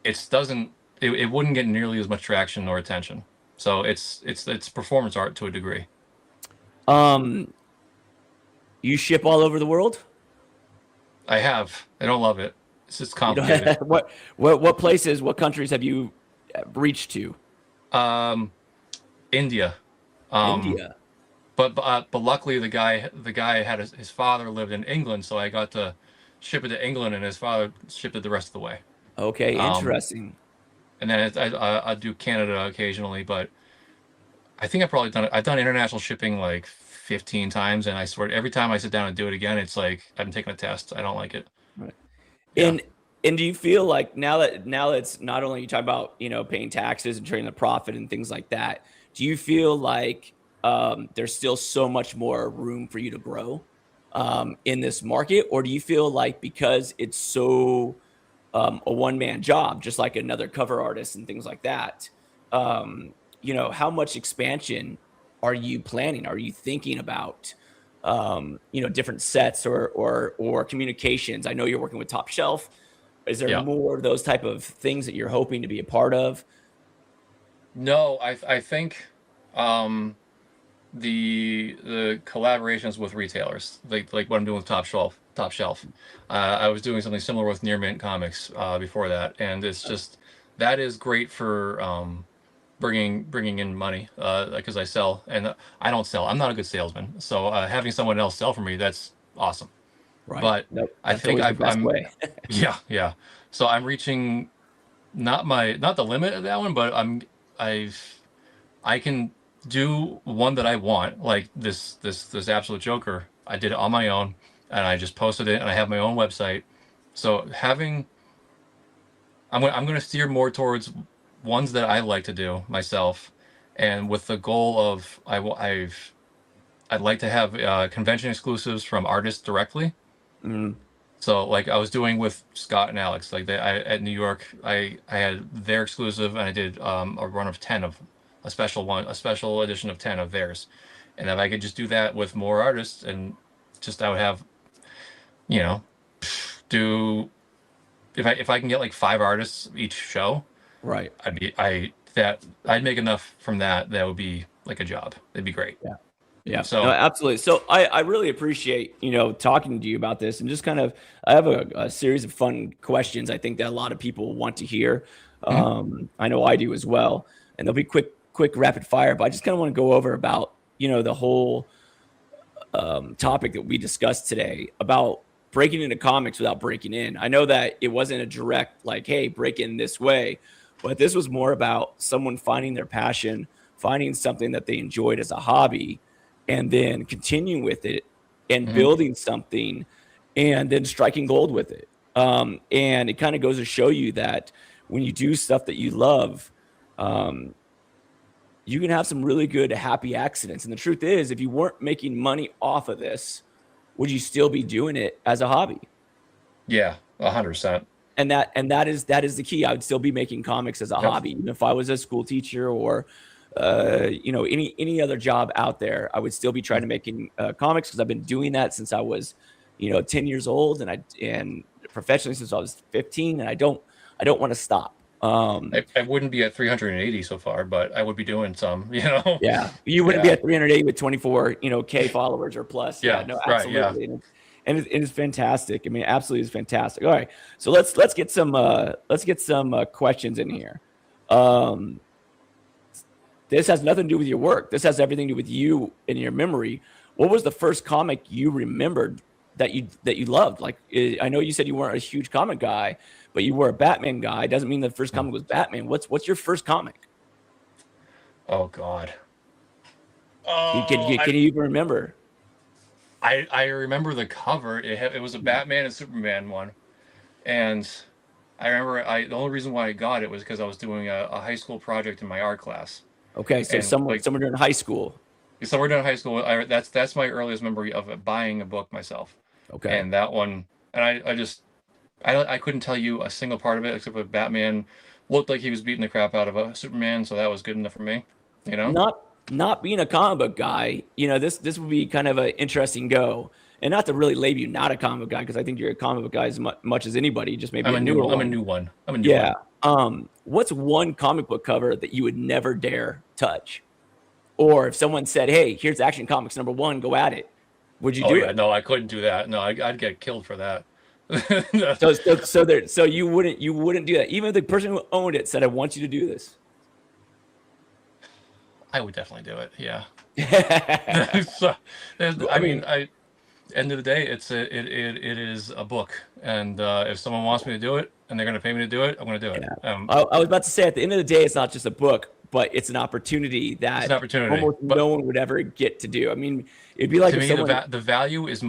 it wouldn't get nearly as much traction or attention. So it's performance art to a degree. Um, you ship all over the world? I don't love it. It's just You know, complicated. what places, what countries have you reached to? Um, India. Um, India. but luckily the guy had his father lived in England, so I got to ship it to England, and his father shipped it the rest of the way. Okay, Um, interesting. and then I do Canada occasionally, but I think I've done international shipping like 15 times, and I swear every time I sit down and do it again, it's like I'm taking a test. I don't like it. Right. Yeah. And do you feel like now that it's not only you talk about, paying taxes and trading the profit and things like that, do you feel like there's still so much more room for you to grow in this market? Or do you feel like because it's so a one-man job, just like another cover artist and things like that, how much expansion are you planning? Are you thinking about different sets or communications? I know you're working with Top Shelf. Is there Yeah. more of those type of things that you're hoping to be a part of? No, I think um, the collaborations with retailers, like what I'm doing with Top Shelf. I was doing something similar with Near Mint Comics before that, and it's just that is great for bringing in money because I sell and I don't sell. I'm not a good salesman, so having someone else sell for me, that's awesome. Right. But Nope. I That's think always the best I'm way. yeah, yeah. So I'm reaching not the limit of that one, but I've I can do one that I want, like this Absolute Joker. I did it on my own, and I just posted it, and I have my own website. So having I'm gonna steer more towards ones that I like to do myself, and with the goal of I'd like to have convention exclusives from artists directly. Mm, So like I was doing with Scott and Alex, like at New York, I had their exclusive, and I did a run of 10 of a special edition of 10 of theirs, and if I could just do that with more artists, and just I would have, you know, do if I can get like 5 artists each show, right. I'd make enough from that would be like a job. It'd be great. Yeah. Yeah, So no, absolutely. So I really appreciate, talking to you about this, and just kind of, I have a series of fun questions I think that a lot of people want to hear. I know I do as well, and they'll be quick rapid fire, but I just kind of want to go over about, the whole topic that we discussed today about breaking into comics without breaking in. I know that it wasn't a direct, like, hey, break in this way, but this was more about someone finding their passion, finding something that they enjoyed as a hobby, and then continuing with it and building something and then striking gold with it. And it kind of goes to show you that when you do stuff that you love, you can have some really good, happy accidents. And the truth is, if you weren't making money off of this, would you still be doing it as a hobby? yeah, 100%. And that is the key. I would still be making comics as a hobby, even if I was a school teacher or any other job out there. I would still be trying to making comics, because I've been doing that since I was 10 years old, and professionally since I was 15, and I don't want to stop. I wouldn't be at 380 so far, but I would be doing some, Yeah, you wouldn't be at 380 with 24 K followers or plus. Yeah, No, right, absolutely. Yeah. And it's fantastic. I mean, absolutely is fantastic. All right, so let's get some questions in here. This has nothing to do with your work. This has everything to do with you and your memory. What was the first comic you remembered that you loved? Like, I know you said you weren't a huge comic guy, but you were a Batman guy. It doesn't mean the first comic was Batman. What's your first comic? Oh God. Can you even remember? I remember the cover. It was a Batman and Superman one, and I remember the only reason why I got it was because I was doing a high school project in my art class. Okay, so somewhere during high school. Somewhere during high school, that's my earliest memory of buying a book myself. Okay. And that one, and I couldn't tell you a single part of it except for Batman looked like he was beating the crap out of a Superman, so that was good enough for me. Not being a comic book guy, this would be kind of an interesting go. And not to really label you not a comic book guy, because I think you're a comic book guy as much as anybody. Just maybe I'm a new one. Yeah. What's one comic book cover that you would never dare touch? Or if someone said, "Hey, here's Action Comics #1, go at it," would you do it? No, I couldn't do that. No, I'd get killed for that. So you wouldn't do that, even if the person who owned it said, "I want you to do this." I would definitely do it. Yeah. So, end of the day, it is a book, and if someone wants me to do it and they're going to pay me to do it, I'm going to do it. Yeah. I was about to say, at the end of the day, it's not just a book, but it's an opportunity that almost no one would ever get to do. I mean, it'd be like to if me, someone... the value is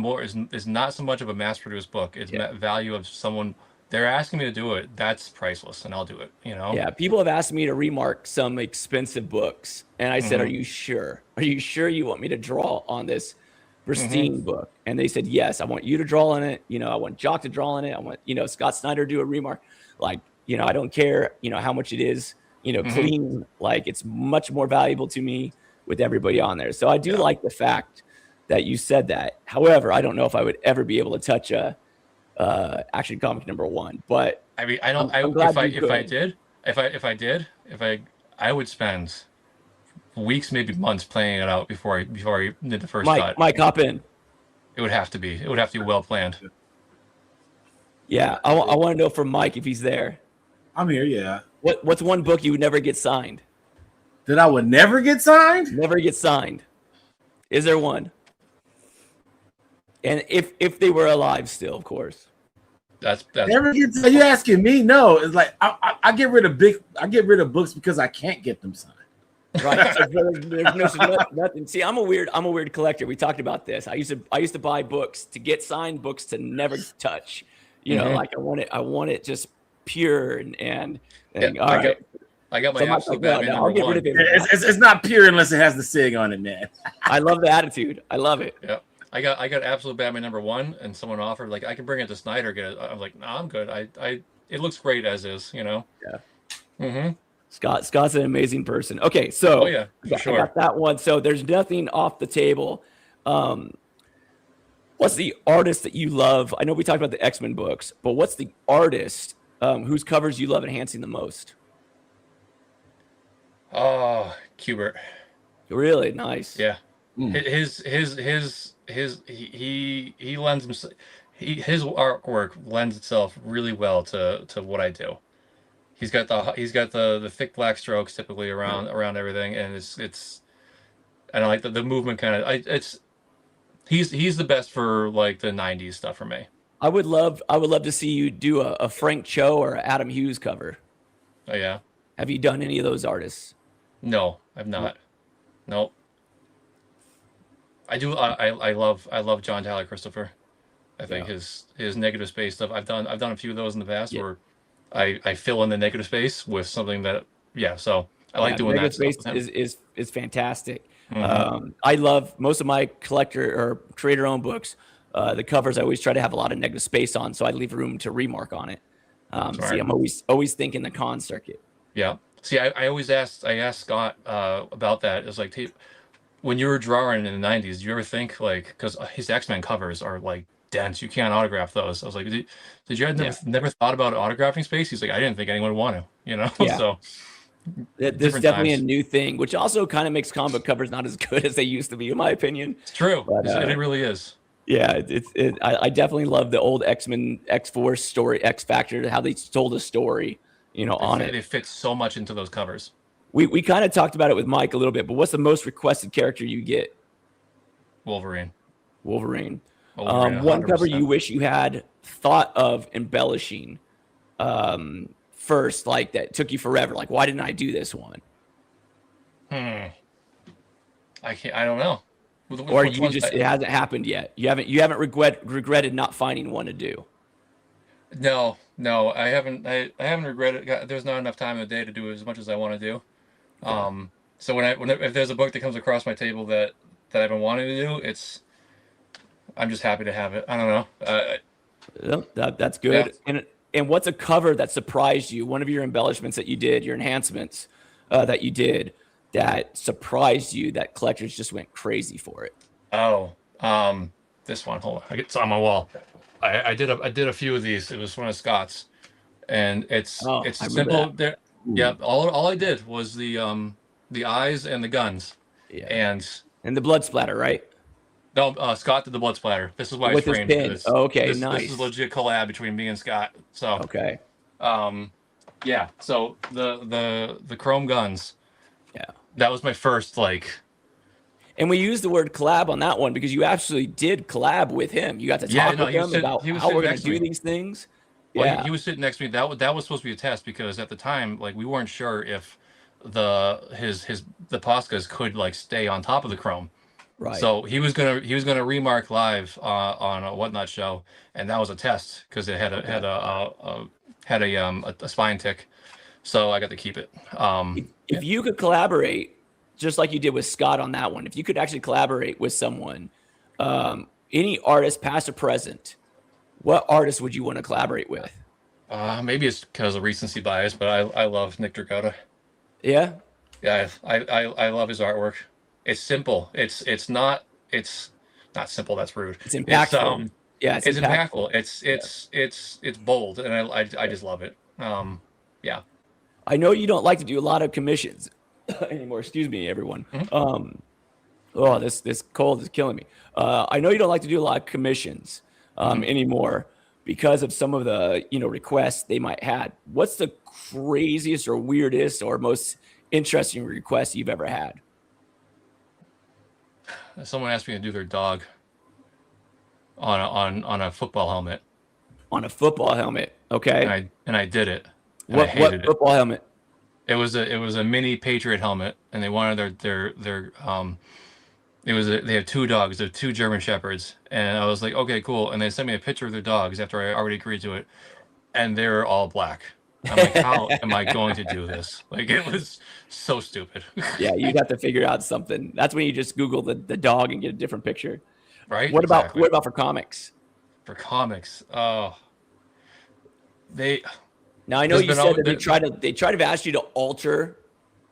not so much of a mass-produced book. It's value of someone. They're asking me to do it. That's priceless, and I'll do it. Yeah, people have asked me to remark some expensive books, and I said, "Are you sure? Are you sure you want me to draw on this pristine book?" And they said, "Yes, I want you to draw on it. I want Jock to draw on it. I want Scott Snyder to do a remark. Like, I don't care how much it is. Clean. Like, it's much more valuable to me with everybody on there." So I do like the fact that you said that. However, I don't know if I would ever be able to touch a Action Comic #1, but I mean, I don't. If I would spend weeks, maybe months playing it out before I did the first cut. Mike, hop in. It would have to be. It would have to be well planned. Yeah, I want to know from Mike if he's there. I'm here. Yeah. What's one book you would never get signed? That I would never get signed? Never get signed. Is there one? And if they were alive still, of course. That's never get. Are you asking me? No, it's like I get rid of books because I can't get them signed. Right. So there's nothing. See, I'm a weird collector. We talked about this. I used to buy books to get signed books to never touch. Like I want it just pure and Yeah, all right. I got my So Mike's absolute like, no, Batman no, number I'll get rid one. of him. It's not pure unless it has the SIG on it, man. I love the attitude. I love it. Yeah, I got absolute Batman number one, and someone offered like I can bring it to Snyder. Get it. I'm like, no, I'm good. It looks great as is. Yeah. Mm-hmm. Scott's an amazing person. Okay, Oh so yeah, for I sure. got that one. So there's nothing off the table. What's the artist that you love? I know we talked about the X-Men books, but what's the artist whose covers you love enhancing the most? Oh, Kubert. Really nice. Yeah. Mm. He lends himself. His artwork lends itself really well to what I do. He's got the thick black strokes typically around everything, and it's and I like the movement kind of. He's the best for like the '90s stuff for me. I would love to see you do a Frank Cho or a Adam Hughes cover. Oh yeah. Have you done any of those artists? No, I've not. Nope. I do. I love John Tyler Christopher. I think his negative space stuff. I've done a few of those in the past where I fill in the negative space with something that So I like doing that negative stuff. space is fantastic. Mhm. I love most of my collector or creator owned books. The covers I always try to have a lot of negative space on, so I leave room to remark on it. See, I'm always thinking the con circuit. Yeah. See, I asked Scott about that. It's like, hey, when you were drawing in the '90s, do you ever think like because his X-Men covers are like dense, you can't autograph those. I was like, did you never thought about autographing space? He's like, I didn't think anyone would want to, Yeah. So There's definitely a new thing, which also kind of makes comic book covers not as good as they used to be, in my opinion. It's true. But, It really is. Yeah, I definitely love the old X-Men, X-Force story, X Factor, how they told a story, on it. It fits so much into those covers. We kind of talked about it with Mike a little bit, but what's the most requested character you get? Wolverine. Wolverine. Wolverine, One cover 100%. you wish you had thought of embellishing first, like that took you forever. Like, why didn't I do this one? I don't know. Or you just it hasn't happened yet. You haven't regretted not finding one to do. No, I haven't. I haven't regretted. There's not enough time in the day to do as much as I want to do. So if there's a book that comes across my table that I've been wanting to do, I'm just happy to have it. I don't know. That's good. Yeah. And what's a cover that surprised you? One of your embellishments that you did, your enhancements that you did, that surprised you that collectors just went crazy for it. Oh, this one. Hold on, it's on my wall. I did a few of these. It was one of Scott's, and it's simple. There, yeah. All I did was the eyes and the guns. Yeah. And the blood splatter, right? No, Scott did the blood splatter. This is why with I framed his pin. this. Oh, okay, nice. This is a legit collab between me and Scott. So okay. Yeah. So the chrome guns. Yeah. That was my first like. And we used the word collab on that one because you actually did collab with him. You got to talk with him about how we're going to do these things. Well, yeah. He was sitting next to me. That was supposed to be a test because at the time, like, we weren't sure if the Poscas could like stay on top of the chrome. Right. So he was gonna remark live on a Whatnot show, and that was a test because it had a spine tick. So I got to keep it. If you could collaborate, just like you did with Scott on that one, if you could actually collaborate with someone, any artist, past or present, what artist would you want to collaborate with? Maybe it's because of recency bias, but I love Nick Dragota. Yeah. Yeah, I love his artwork. It's simple. It's not simple. That's rude. It's impactful. It's impactful. It's bold, and I just love it. Yeah. I know you don't like to do a lot of commissions anymore. Excuse me, everyone. Mm-hmm. This cold is killing me. I know you don't like to do a lot of commissions anymore because of some of the requests they might had. What's the craziest or weirdest or most interesting request you've ever had? Someone asked me to do their dog on a football helmet. On a football helmet, okay. And I did it. What football helmet? It was a mini Patriot helmet, and they wanted their they have two dogs. They're two German Shepherds, and I was like, okay, cool. And they sent me a picture of their dogs after I already agreed to it, and they're all black. I'm like, how am I going to do this? Like, it was so stupid. Yeah, you'd have to figure out something. That's when you just Google the dog and get a different picture. Right? What Exactly. about for comics? For comics, oh, they. Now I know There's you been said all, that they try to ask you to alter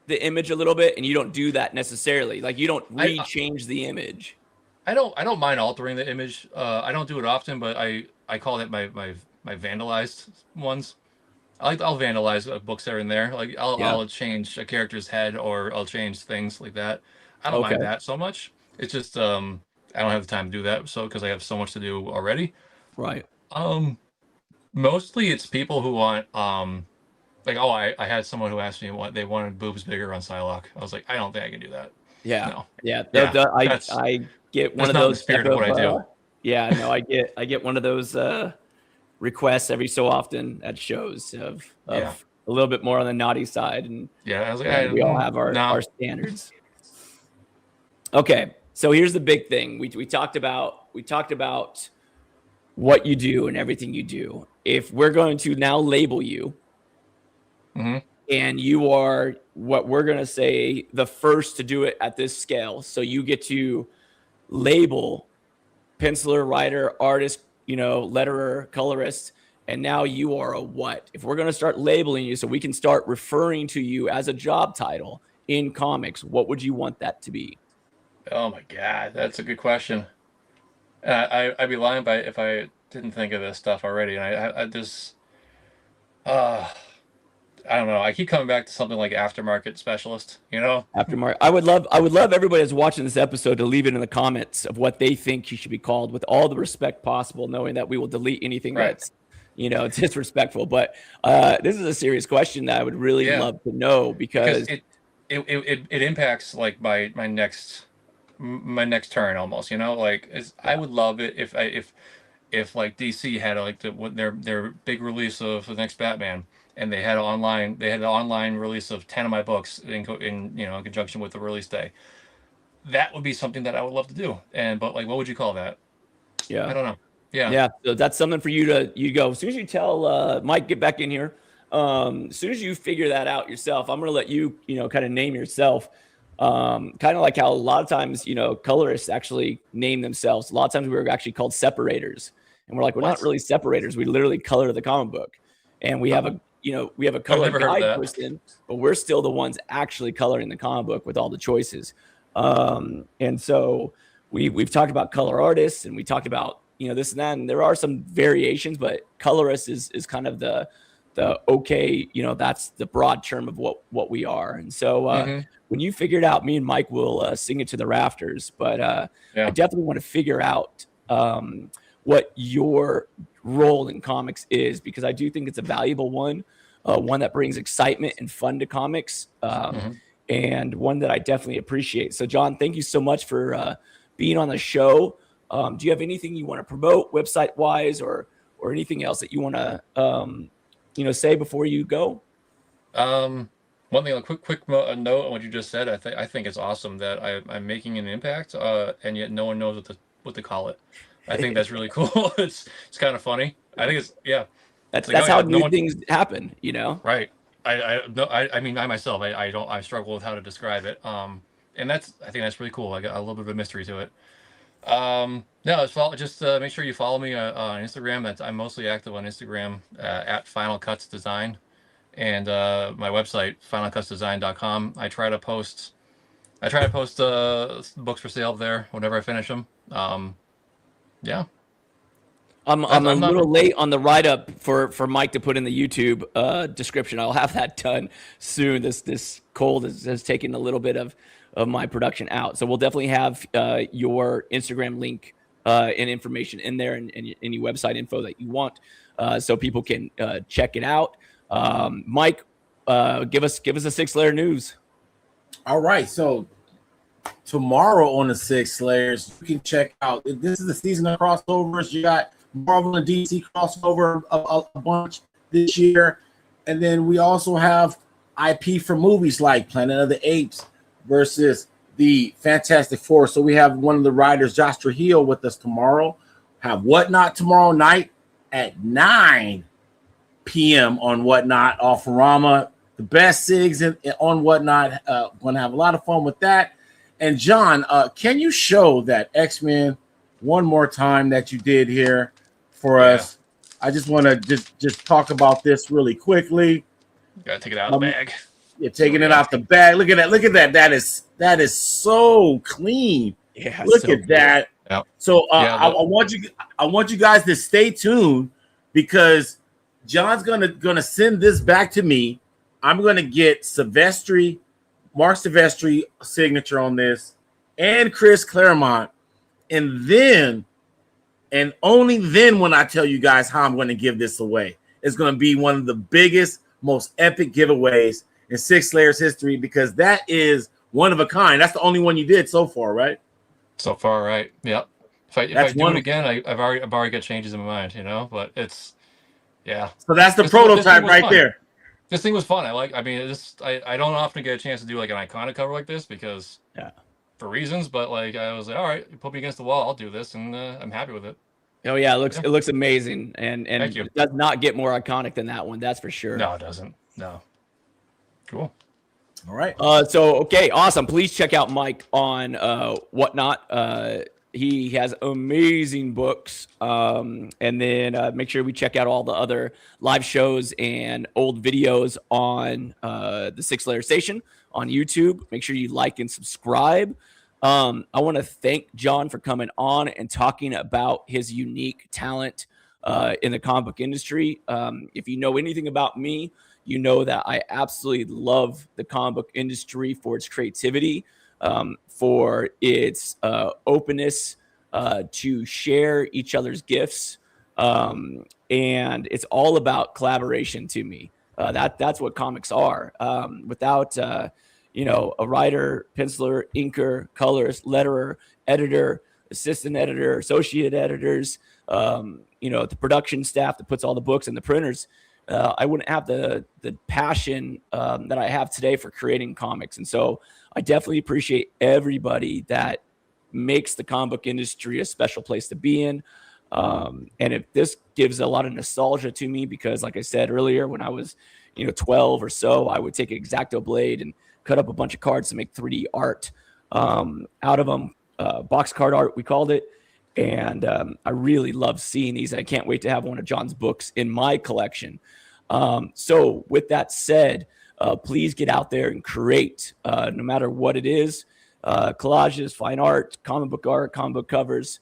the image a little bit, and you don't do that necessarily. Like you don't re-change the image. I don't mind altering the image. I don't do it often, but I call it my vandalized ones. I'll vandalize books here and there. Like I'll change a character's head, or I'll change things like that. I don't mind that so much. It's just I don't have the time to do that, so because I have so much to do already. Right. Mostly it's people who want like, oh, I had someone who asked me what they wanted boobs bigger on Psylocke. I was like, I don't think I can do that. Yeah. No. Yeah. That's I get one of not in the those spirit of what I do. Yeah, no, I get one of those requests every so often at shows of a little bit more on the naughty side, and I was like, we all have our standards. Okay, so here's the big thing. We talked about what you do and everything you do. If we're going to now label you, and you are what we're going to say the first to do it at this scale, so you get to label penciler, writer, artist, letterer, colorist, and now you are a what? If we're going to start labeling you so we can start referring to you as a job title in comics, what would you want that to be? Oh my God, that's a good question. I'd be lying if I didn't think of this stuff already. And I just, I don't know. I keep coming back to something like aftermarket specialist, Aftermarket. I would love everybody that's watching this episode to leave it in the comments of what they think you should be called, with all the respect possible, knowing that we will delete anything that's, disrespectful. But this is a serious question that I would really love to know, because it impacts like my next turn almost, like I would love it if like DC had like their big release of the next Batman, and they had an online release of 10 of my books in conjunction with the release day. That would be something that I would love to do. But like, what would you call that? Yeah, I don't know. Yeah. So that's something for you go. As soon as you tell Mike, get back in here. As soon as you figure that out yourself, I'm going to let you, kind of name yourself. Kind of like how a lot of times, colorists actually name themselves. A lot of times we were actually called separators, and we're like, we're not really separators. We literally color the comic book, and we have a color guide person, but we're still the ones actually coloring the comic book with all the choices. And so we've talked about color artists, and we talked about, this and that, and there are some variations, but colorist is kind of the okay, that's the broad term of what we are. And so when you figure it out, me and Mike will sing it to the rafters. But I definitely want to figure out what your role in comics is, because I do think it's a valuable one that brings excitement and fun to comics, and one that I definitely appreciate. So, John, thank you so much for being on the show. Do you have anything you want to promote website-wise, or anything else that you want to say before you go? One thing, a quick note on what you just said. I think it's awesome that I'm making an impact, and yet no one knows what to call it. I think that's really cool. It's kind of funny. I think it's That's how new things happen, Right. I mean, I myself, I struggle with how to describe it. And I think that's really cool. I got a little bit of a mystery to it. Just make sure you follow me on Instagram. I'm mostly active on Instagram at Final Cuts Design, and my website finalcutsdesign.com. I try to post books for sale there whenever I finish them. Yeah. I'm a little late on the write-up for Mike to put in the YouTube description. I'll have that done soon. This cold has taken a little bit of my production out. So we'll definitely have your Instagram link and information in there, and any website info that you want, so people can check it out. Mike, give us a 6 Layer news. All right. So tomorrow on the 6 Layers, you can check out, this is the season of crossovers. You got Marvel and DC crossover a bunch this year, and then we also have IP for movies like Planet of the Apes versus the Fantastic Four. So we have one of the writers, Josh Trujillo, with us tomorrow. Have Whatnot tomorrow night at 9 p.m. on Whatnot off Rama. The best SIGs on Whatnot. Going to have a lot of fun with that. And John, can you show that X-Men one more time that you did here for us? I just want to just talk about this really quickly. Gotta take it out of the bag. You're taking it out the bag. Look at that. Look at that. That is so clean. Yeah. Look so at cool. that. Yep. So I want you guys to stay tuned because John's gonna send this back to me. I'm gonna get Mark Silvestri signature on this, and Chris Claremont, and then, and only then, when I tell you guys how I'm going to give this away, it's going to be one of the biggest, most epic giveaways in Six Layers history because that is one of a kind. That's the only one you did so far, right? So far, right? Yep. If I do it again, I've already got changes in my mind, you know. But it's So that's the prototype right there. This thing was fun. I don't often get a chance to do like an iconic cover like this because for reasons, but like I was like, all right, you put me against the wall, I'll do this, and I'm happy with it. Oh yeah, it looks amazing, and Thank you. It does not get more iconic than that one. That's for sure. No, it doesn't. No. Cool. All right. So okay, awesome. Please check out Mike on Whatnot. He has amazing books. And then make sure we check out all the other live shows and old videos on the Six Layer Station on YouTube. Make sure you like and subscribe. I want to thank John for coming on and talking about his unique talent in the comic book industry. If you know anything about me, you know that I absolutely love the comic book industry for its creativity, for its openness to share each other's gifts. And it's all about collaboration to me. That's what comics are. Without, a writer, penciler, inker, colorist, letterer, editor, assistant editor, associate editors, the production staff that puts all the books and the printers, I wouldn't have the passion that I have today for creating comics. And so I definitely appreciate everybody that makes the comic book industry a special place to be in. And if this gives a lot of nostalgia to me, because like I said earlier, when I was, 12 or so, I would take an X-Acto blade and cut up a bunch of cards to make 3D art out of them, box card art, we called it. And I really love seeing these. I can't wait to have one of John's books in my collection. So with that said, please get out there and create, no matter what it is, collages, fine art, comic book covers,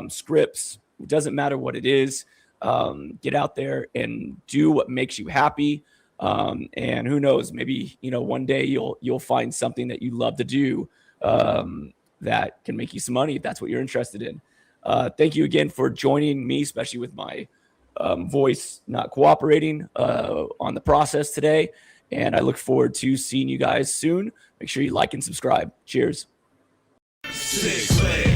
scripts. It doesn't matter what it is. Get out there and do what makes you happy. And who knows, maybe, one day you'll find something that you love to do that can make you some money if that's what you're interested in. Thank you again for joining me, especially with my voice not cooperating on the process today. And I look forward to seeing you guys soon. Make sure you like and subscribe. Cheers. 6 Layers.